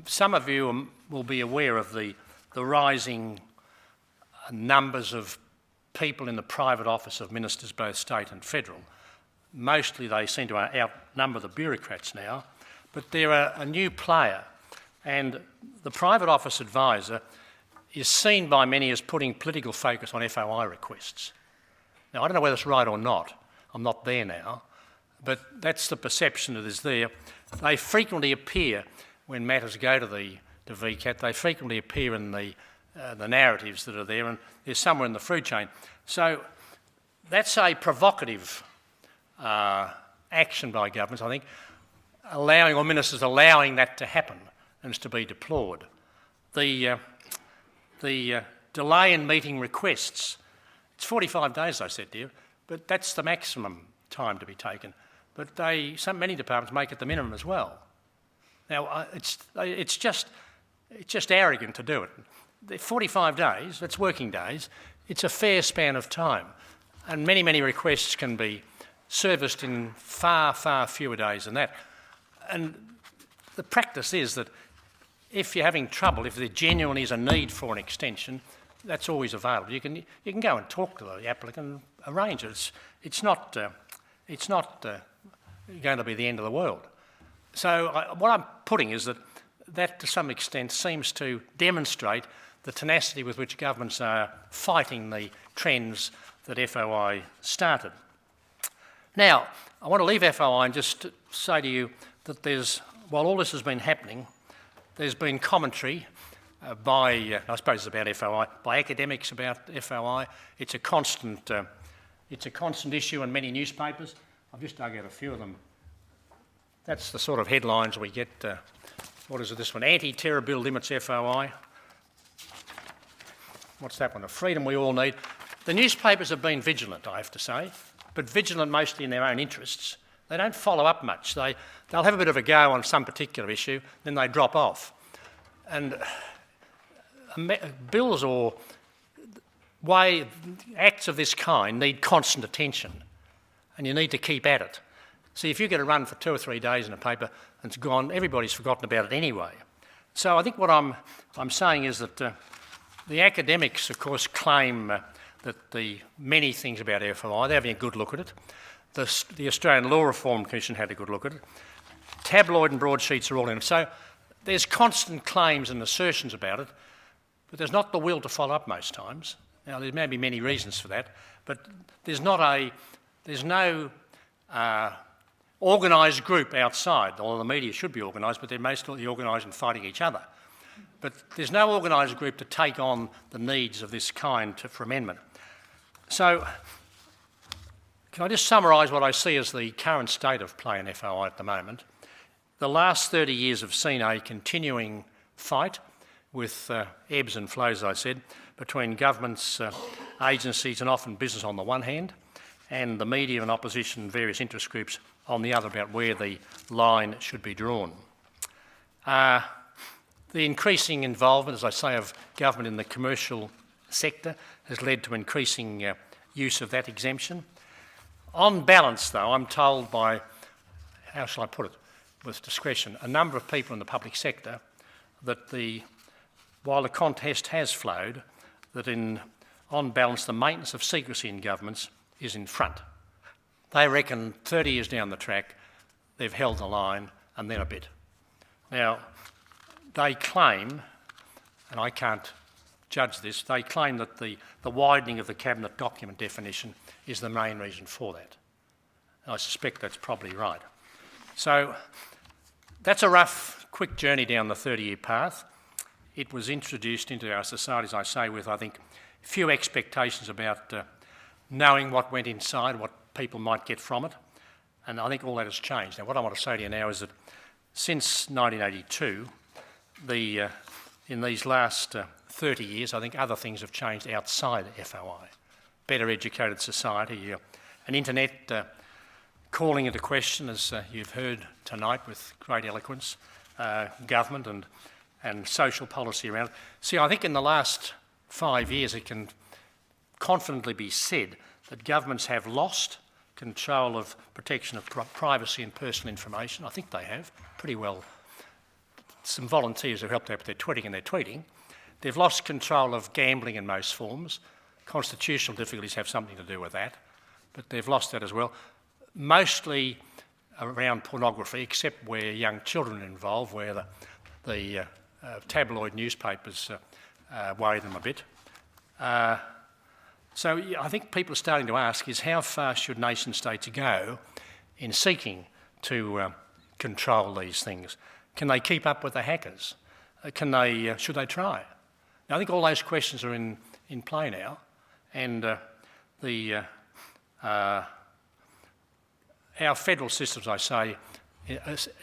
Some of you will be aware of the rising numbers of people in the private office of ministers, both state and federal. Mostly they seem to outnumber the bureaucrats now, but they're a new player, and the private office advisor is seen by many as putting political focus on FOI requests. Now, I don't know whether it's right or not. I'm not there now, but that's the perception that is there. They frequently appear when matters go to VCAT. They frequently appear in the narratives that are there, and they're somewhere in the food chain. So that's a provocative action by governments, I think, ministers allowing that to happen, and it's to be deplored. The delay in meeting requests, it's 45 days, I said to you, but that's the maximum time to be taken. But many departments make it the minimum as well. Now, it's just arrogant to do it. The 45 days, that's working days, it's a fair span of time. And many, many requests can be serviced in far, far fewer days than that. And the practice is that if you're having trouble, if there genuinely is a need for an extension, that's always available. You can go and talk to the applicant and arrange it. It's not going to be the end of the world. So what I'm putting is that to some extent seems to demonstrate the tenacity with which governments are fighting the trends that FOI started. Now, I want to leave FOI and just say to you that while all this has been happening, there's been commentary I suppose it's about FOI, by academics about FOI. It's a constant issue in many newspapers. I've just dug out a few of them. That's the sort of headlines we get. What is it, this one? Anti-terror bill limits FOI. What's that one? A freedom we all need. The newspapers have been vigilant, I have to say, but vigilant mostly in their own interests. They don't follow up much. They'll have a bit of a go on some particular issue, then they drop off. And bills or acts of this kind need constant attention, and you need to keep at it. See, if you get a run for 2 or 3 days in a paper and it's gone, everybody's forgotten about it anyway. So I think what I'm saying is that the academics, of course, claim that the many things about FOI, they're having a good look at it. The Australian Law Reform Commission had a good look at it. Tabloid and broadsheets are all in it. So there's constant claims and assertions about it, but there's not the will to follow up most times. Now, there may be many reasons for that, but there's no organised group outside, although the media should be organised, but they're mostly organised in fighting each other. But there's no organised group to take on the needs of this kind for amendment. So, can I just summarise what I see as the current state of play in FOI at the moment? The last 30 years have seen a continuing fight with ebbs and flows, as I said, between governments, agencies and often business on the one hand, and the media and opposition and various interest groups on the other about where the line should be drawn. The increasing involvement, as I say, of government in the commercial sector has led to increasing use of that exemption. On balance, though, I'm told by, how shall I put it, with discretion, a number of people in the public sector that while the contest has flowed, that on balance the maintenance of secrecy in governments is in front. They reckon 30 years down the track they've held the line and then a bit. Now, they claim, and I can't judge this, they claim that the widening of the cabinet document definition is the main reason for that. And I suspect that's probably right. So that's a rough, quick journey down the 30-year path. It was introduced into our society, as I say, with, I think, few expectations about knowing what went inside, what people might get from it, and I think all that has changed. Now, what I want to say to you now is that since 1982, in these last 30 years, I think other things have changed outside FOI. Better educated society, an internet calling into question, as you've heard tonight with great eloquence, government and and social policy around it. See, I think in the last 5 years it can confidently be said that governments have lost control of protection of privacy and personal information. I think they have, pretty well. Some volunteers have helped out with their tweeting. They've lost control of gambling in most forms. Constitutional difficulties have something to do with that, but they've lost that as well. Mostly around pornography, except where young children are involved, where the tabloid newspapers worry them a bit. So I think people are starting to ask is how far should nation states go in seeking to control these things? Can they keep up with the hackers? Should they try? Now, I think all those questions are in play now, and our federal system, as I say,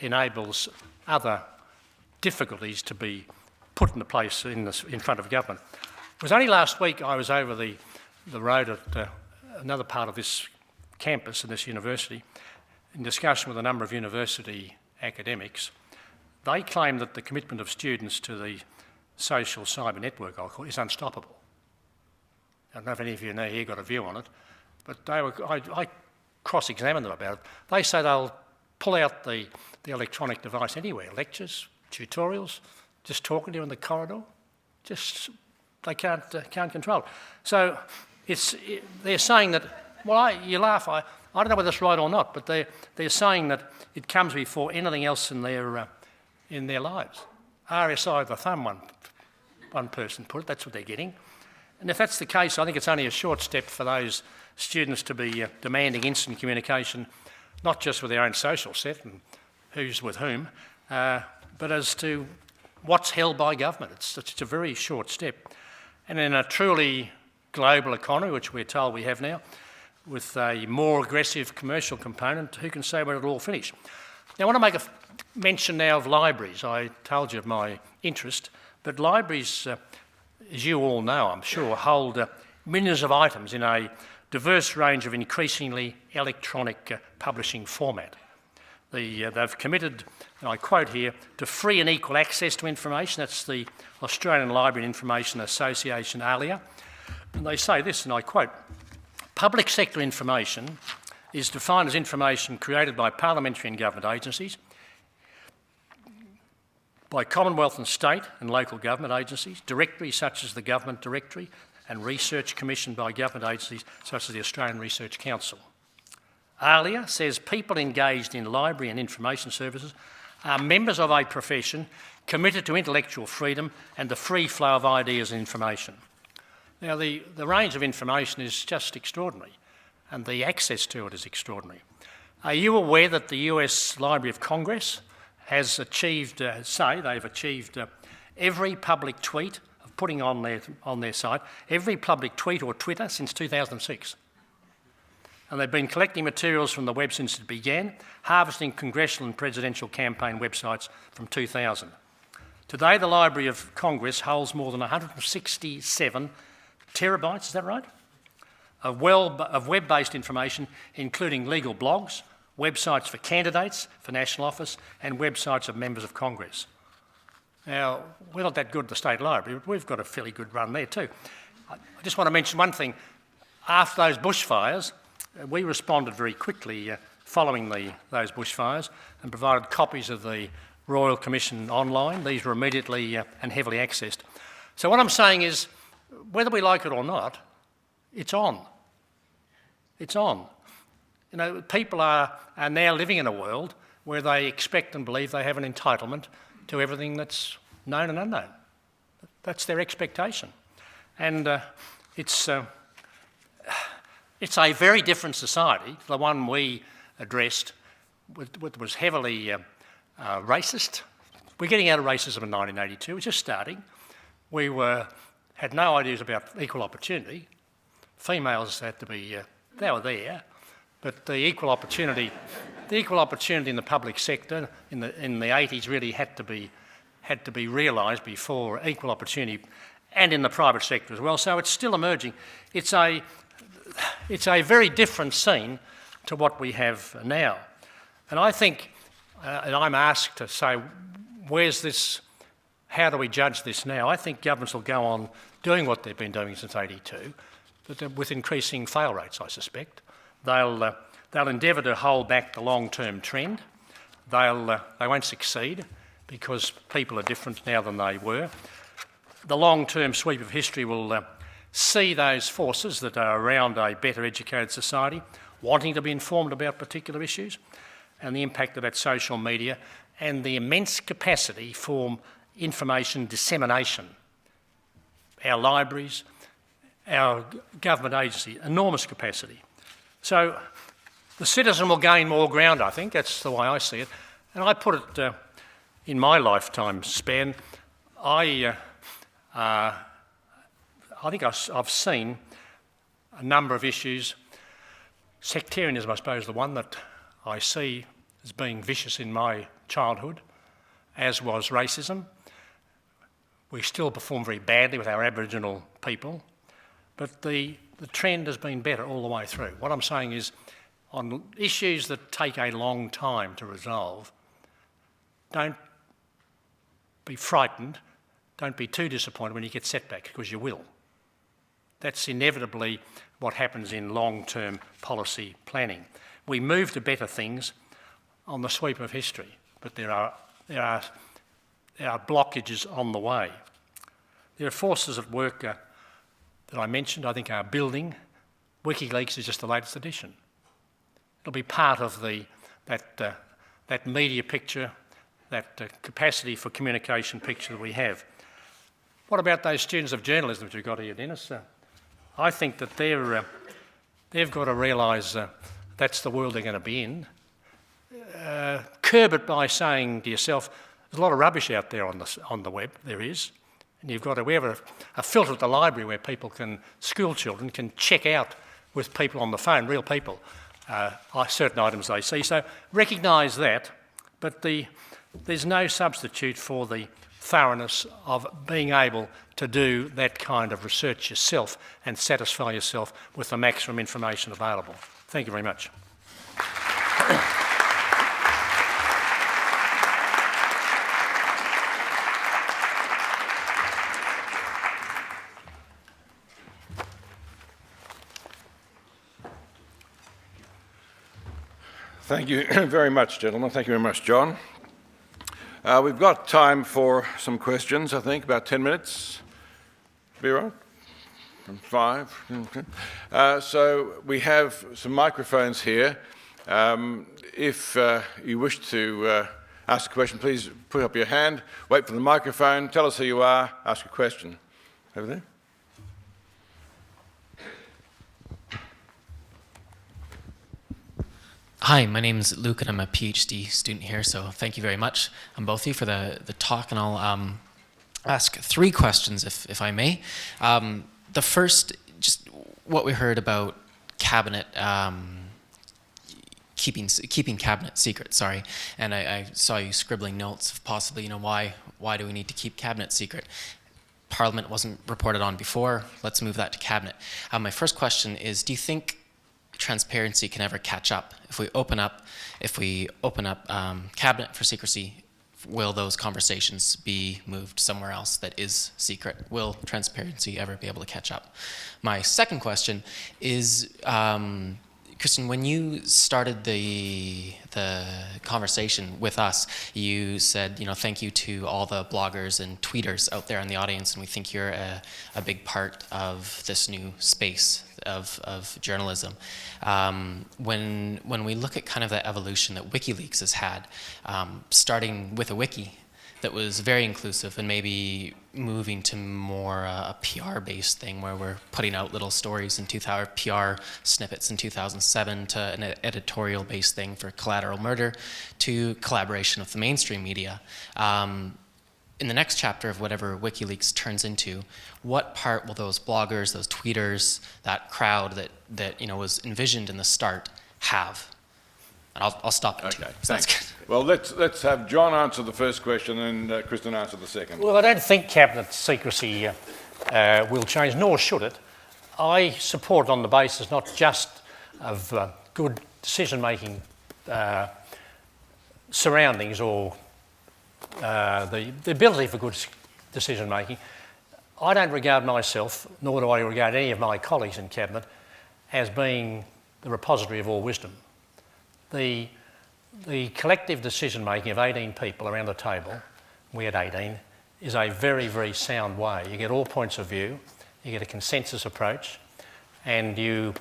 enables other difficulties to be put into place in front of government. It was only last week I was over the road at another part of this campus in this university in discussion with a number of university academics. They claim that the commitment of students to the social cyber network, I'll call it, is unstoppable. I don't know if any of you here got a view on it, but I cross-examined them about it. They say they'll pull out the electronic device anywhere, lectures, tutorials, just talking to you in the corridor. They can't control it. So they're saying that, well, you laugh, I don't know whether that's right or not, but they're saying that it comes before anything else in their lives. RSI of the thumb, one person put it, that's what they're getting. And if that's the case, I think it's only a short step for those students to be demanding instant communication, not just with their own social set and who's with whom, but as to what's held by government. It's a very short step. And in a truly global economy, which we're told we have now, with a more aggressive commercial component, who can say where it'll all finish? Now, I want to make a mention now of libraries. I told you of my interest, but libraries, as you all know, I'm sure, hold millions of items in a diverse range of increasingly electronic publishing format. They've committed, and I quote here, to free and equal access to information. That's the Australian Library and Information Association, ALIA. And they say this, and I quote, public sector information is defined as information created by parliamentary and government agencies, by Commonwealth and state and local government agencies, directories such as the Government Directory, and research commissioned by government agencies such as the Australian Research Council. ALIA says people engaged in library and information services are members of a profession committed to intellectual freedom and the free flow of ideas and information. Now, the range of information is just extraordinary, and the access to it is extraordinary. Are you aware that the US Library of Congress has achieved, they've achieved every public tweet of putting on their site, every public tweet or Twitter since 2006. And they've been collecting materials from the web since it began, harvesting congressional and presidential campaign websites from 2000. Today, the Library of Congress holds more than 167 terabytes, is that right? Of web-based information, including legal blogs, websites for candidates for national office, and websites of members of Congress. Now, we're not that good at the State Library, but we've got a fairly good run there too. I just want to mention one thing. After those bushfires, we responded very quickly following those bushfires and provided copies of the Royal Commission online. These were immediately and heavily accessed. So what I'm saying is, whether we like it or not, it's on. It's on. You know, people are now living in a world where they expect and believe they have an entitlement to everything that's known and unknown. That's their expectation. And it's a very different society to the one we addressed, which was heavily racist. We're getting out of racism in 1982. We're just starting. We had no ideas about equal opportunity. Females had to be, they were there, but the equal opportunity in the public sector in the 80s really had to be realised before equal opportunity, and in the private sector as well. So it's still emerging. It's a very different scene to what we have now. And I think, and I'm asked to say, how do we judge this now? I think governments will go on doing what they've been doing since '82, but with increasing fail rates, I suspect. They'll endeavour to hold back the long-term trend. They won't succeed because people are different now than they were. The long-term sweep of history will see those forces that are around a better educated society wanting to be informed about particular issues, and the impact of that social media and the immense capacity for information dissemination. Our libraries, our government agency, enormous capacity. So the citizen will gain more ground, I think. That's the way I see it. And I put it in my lifetime span. I think I've seen a number of issues. Sectarianism, I suppose, the one that I see as being vicious in my childhood, as was racism. We still perform very badly with our Aboriginal people, but the trend has been better all the way through. What I'm saying is, on issues that take a long time to resolve, don't be frightened, don't be too disappointed when you get setback, because you will. That's inevitably what happens in long-term policy planning. We move to better things on the sweep of history, but there are blockages on the way. There are forces at work that I mentioned, I think, are building. WikiLeaks is just the latest edition. It'll be part of that media picture, that capacity for communication picture that we have. What about those students of journalism that you've got here, Dennis? I think that they've got to realise that's the world they're going to be in. Curb it by saying to yourself, there's a lot of rubbish out there on the web, there is. And we have a filter at the library where school children can check out with people on the phone, real people, certain items they see. So recognise that, but there's no substitute for the thoroughness of being able to do that kind of research yourself and satisfy yourself with the maximum information available. Thank you very much. Thank you very much, gentlemen. Thank you very much, John. We've got time for some questions, I think, about 10 minutes. Be right? 5? Okay. So we have some microphones here. If you wish to ask a question, please put up your hand, wait for the microphone, tell us who you are, ask a question. Over there. Hi, my name is Luke and I'm a PhD student here, so thank you very much both of you for the talk, and I'll ask 3 questions if I may. The first, just what we heard about cabinet, keeping cabinet secret, sorry, and I saw you scribbling notes of possibly, why do we need to keep cabinet secret? Parliament wasn't reported on before, let's move that to cabinet. My first question is, do you think transparency can ever catch up? If we open up cabinet for secrecy, will those conversations be moved somewhere else that is secret? Will transparency ever be able to catch up? My second question is, Kristinn, when you started the conversation with us, you said, thank you to all the bloggers and tweeters out there in the audience, and we think you're a big part of this new space of journalism. When we look at kind of the evolution that WikiLeaks has had, starting with a wiki that was very inclusive and maybe moving to more a PR-based thing where we're putting out little stories in PR snippets in 2007 to an editorial-based thing for Collateral Murder to collaboration with the mainstream media. In the next chapter of whatever WikiLeaks turns into, what part will those bloggers, those tweeters, that crowd that was envisioned in the start have? And I'll stop at 2. Okay, so thanks. That's good. Well, let's have John answer the first question and Kristinn answer the second. Well, I don't think cabinet secrecy will change, nor should it. I support on the basis not just of good decision-making surroundings or the ability for good decision making. I don't regard myself, nor do I regard any of my colleagues in Cabinet, as being the repository of all wisdom. The collective decision making of 18 people around the table, we had 18, is a very, very sound way. You get all points of view, you get a consensus approach, and you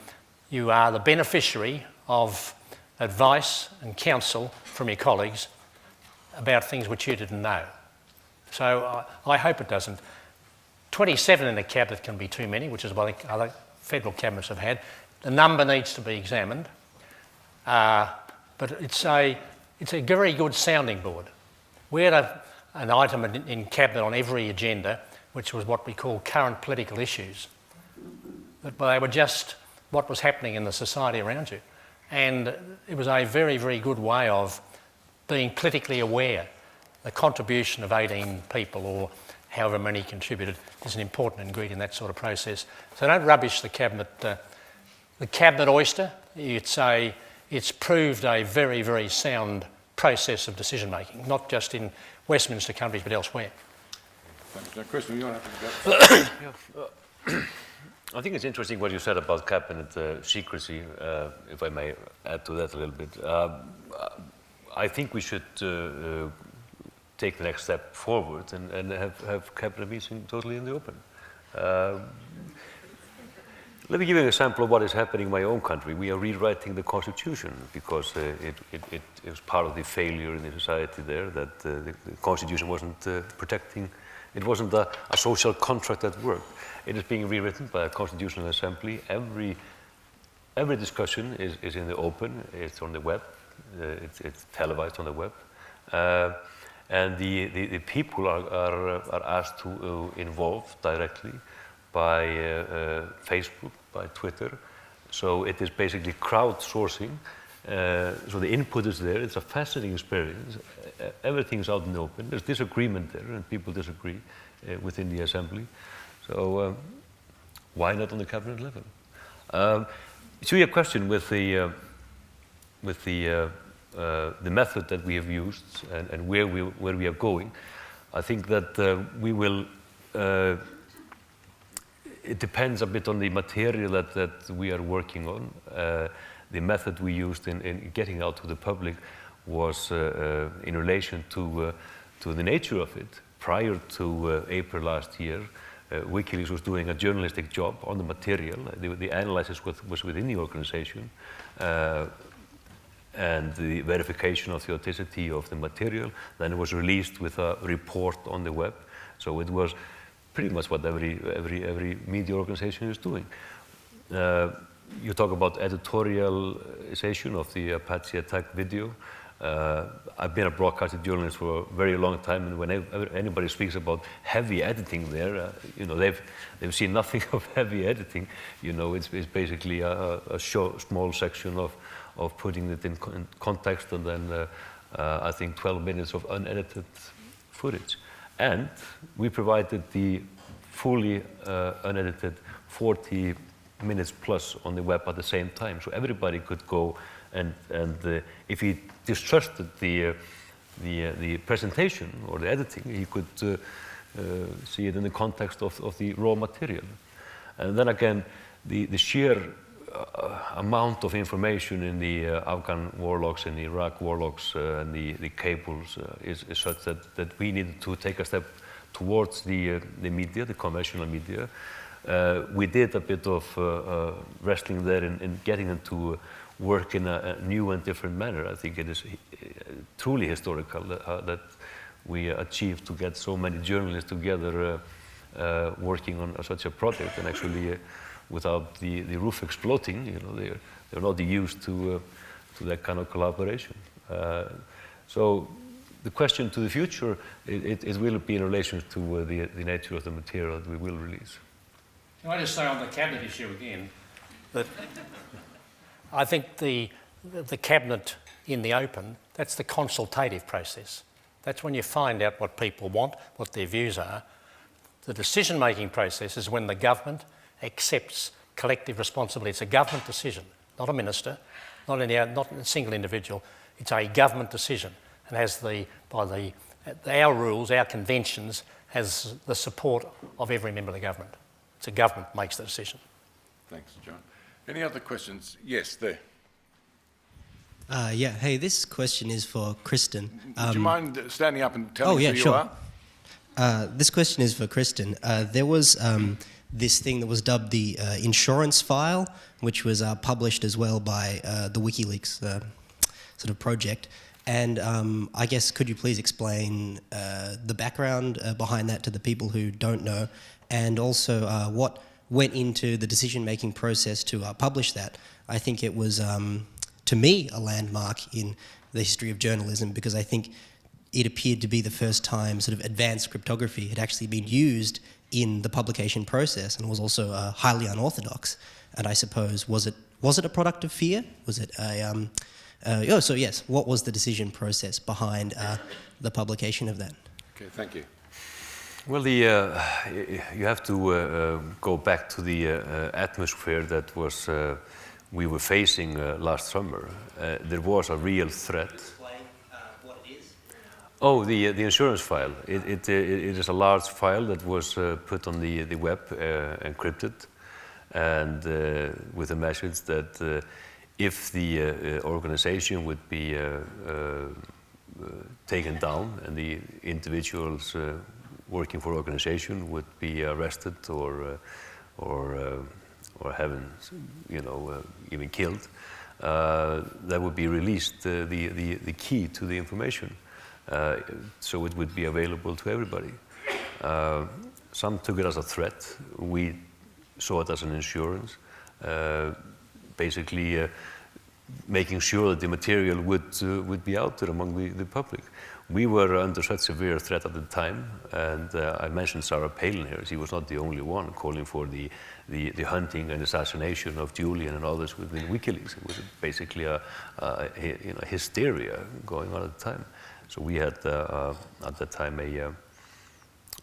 are the beneficiary of advice and counsel from your colleagues about things which you didn't know. So I hope it doesn't. 27 in a cabinet can be too many, which is what other federal cabinets have had. The number needs to be examined, but it's a very good sounding board. We had an item in cabinet on every agenda, which was what we call current political issues. But they were just what was happening in the society around you. And it was a very, very good way of being politically aware. The contribution of 18 people, or however many contributed, is an important ingredient in that sort of process. So don't rubbish the cabinet. The cabinet oyster, it's proved a very, very sound process of decision making, not just in Westminster countries but elsewhere. Thanks. Now, Kristinn, you're happy to go. I think it's interesting what you said about cabinet secrecy, if I may add to that a little bit. I think we should take the next step forward and have cabinet meeting totally in the open. Let me give you an example of what is happening in my own country. We are rewriting the constitution because it was part of the failure in the society there that the constitution wasn't protecting. It wasn't a social contract that worked. It is being rewritten by a constitutional assembly. Every discussion is in the open. It's on the web. It's televised on the web. And the people are asked to involve directly by Facebook, by Twitter. So it is basically crowdsourcing. So the input is there. It's a fascinating experience. Everything's out in the open. There's disagreement there, and people disagree within the assembly. So why not on the cabinet level? To your question with the method that we have used and where we are going, I think that we will. It depends a bit on the material that we are working on. The method we used in getting out to the public was in relation to the nature of it. Prior to April last year, WikiLeaks was doing a journalistic job on the material. The analysis was within the organization, and the verification of the authenticity of the material. Then it was released with a report on the web. So it was pretty much what every media organization is doing. You talk about editorialization of the Apache attack video. I've been a broadcasting journalist for a very long time, and whenever anybody speaks about heavy editing there, they've seen nothing of heavy editing. It's basically a small section of putting it in context, and then I think 12 minutes of unedited footage. And we provided the fully unedited 40 minutes plus on the web at the same time, so everybody could go and if he distrusted the presentation or the editing, he could see it in the context of the raw material. And then again, the sheer amount of information in the Afghan war logs and the Iraq war logs and the cables is such that we needed to take a step towards the media, the conventional media. We did a bit of wrestling there in getting them to work in a new and different manner. I think it is truly historical that we achieved to get so many journalists together working on such a project, and actually without the roof exploding, they're not used to that kind of collaboration. So the question to the future, it will be in relation to the nature of the material that we will release. Can I just say on the cabinet issue again that I think the cabinet in the open, that's the consultative process. That's when you find out what people want, what their views are. The decision-making process is when the government accepts collective responsibility. It's a government decision, not a minister, not a single individual. It's a government decision, and has by our rules, our conventions, has the support of every member of the government. It's a government that makes the decision. Thanks, John. Any other questions? Yes, there. Yeah, hey, this question is for Kristinn. Do you mind standing up and telling us who you sure. are? This question is for Kristinn. There was this thing that was dubbed the insurance file, which was published as well by the WikiLeaks sort of project. And I guess, could you please explain the background behind that to the people who don't know, and also what went into the decision-making process to publish that? I think it was, to me, a landmark in the history of journalism, because I think it appeared to be the first time sort of advanced cryptography had actually been used in the publication process, and was also highly unorthodox. And I suppose, was it a product of fear? Was it a so yes, what was the decision process behind the publication of that? Okay, thank you. Well, you have to go back to the atmosphere that was we were facing last summer. There was a real threat. Explain what it is. Oh, the insurance file. It is a large file that was put on the web, encrypted, and with a message that if the organization would be taken down and the individuals working for organization would be arrested or having, even killed, that would be released the key to the information, so it would be available to everybody. Some took it as a threat. We saw it as an insurance, basically making sure that the material would be out there among the public. We were under such severe threat at the time, and I mentioned Sarah Palin here. She was not the only one calling for the hunting and assassination of Julian and others within WikiLeaks. It was basically a hysteria going on at the time. So we had at that time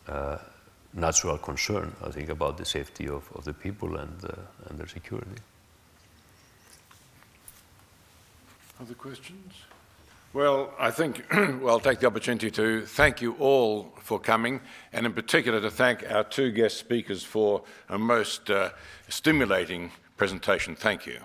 a natural concern, I think, about the safety of the people and their security. Other questions? Well, I think I'll take the opportunity to thank you all for coming, and in particular to thank our two guest speakers for a most stimulating presentation. Thank you.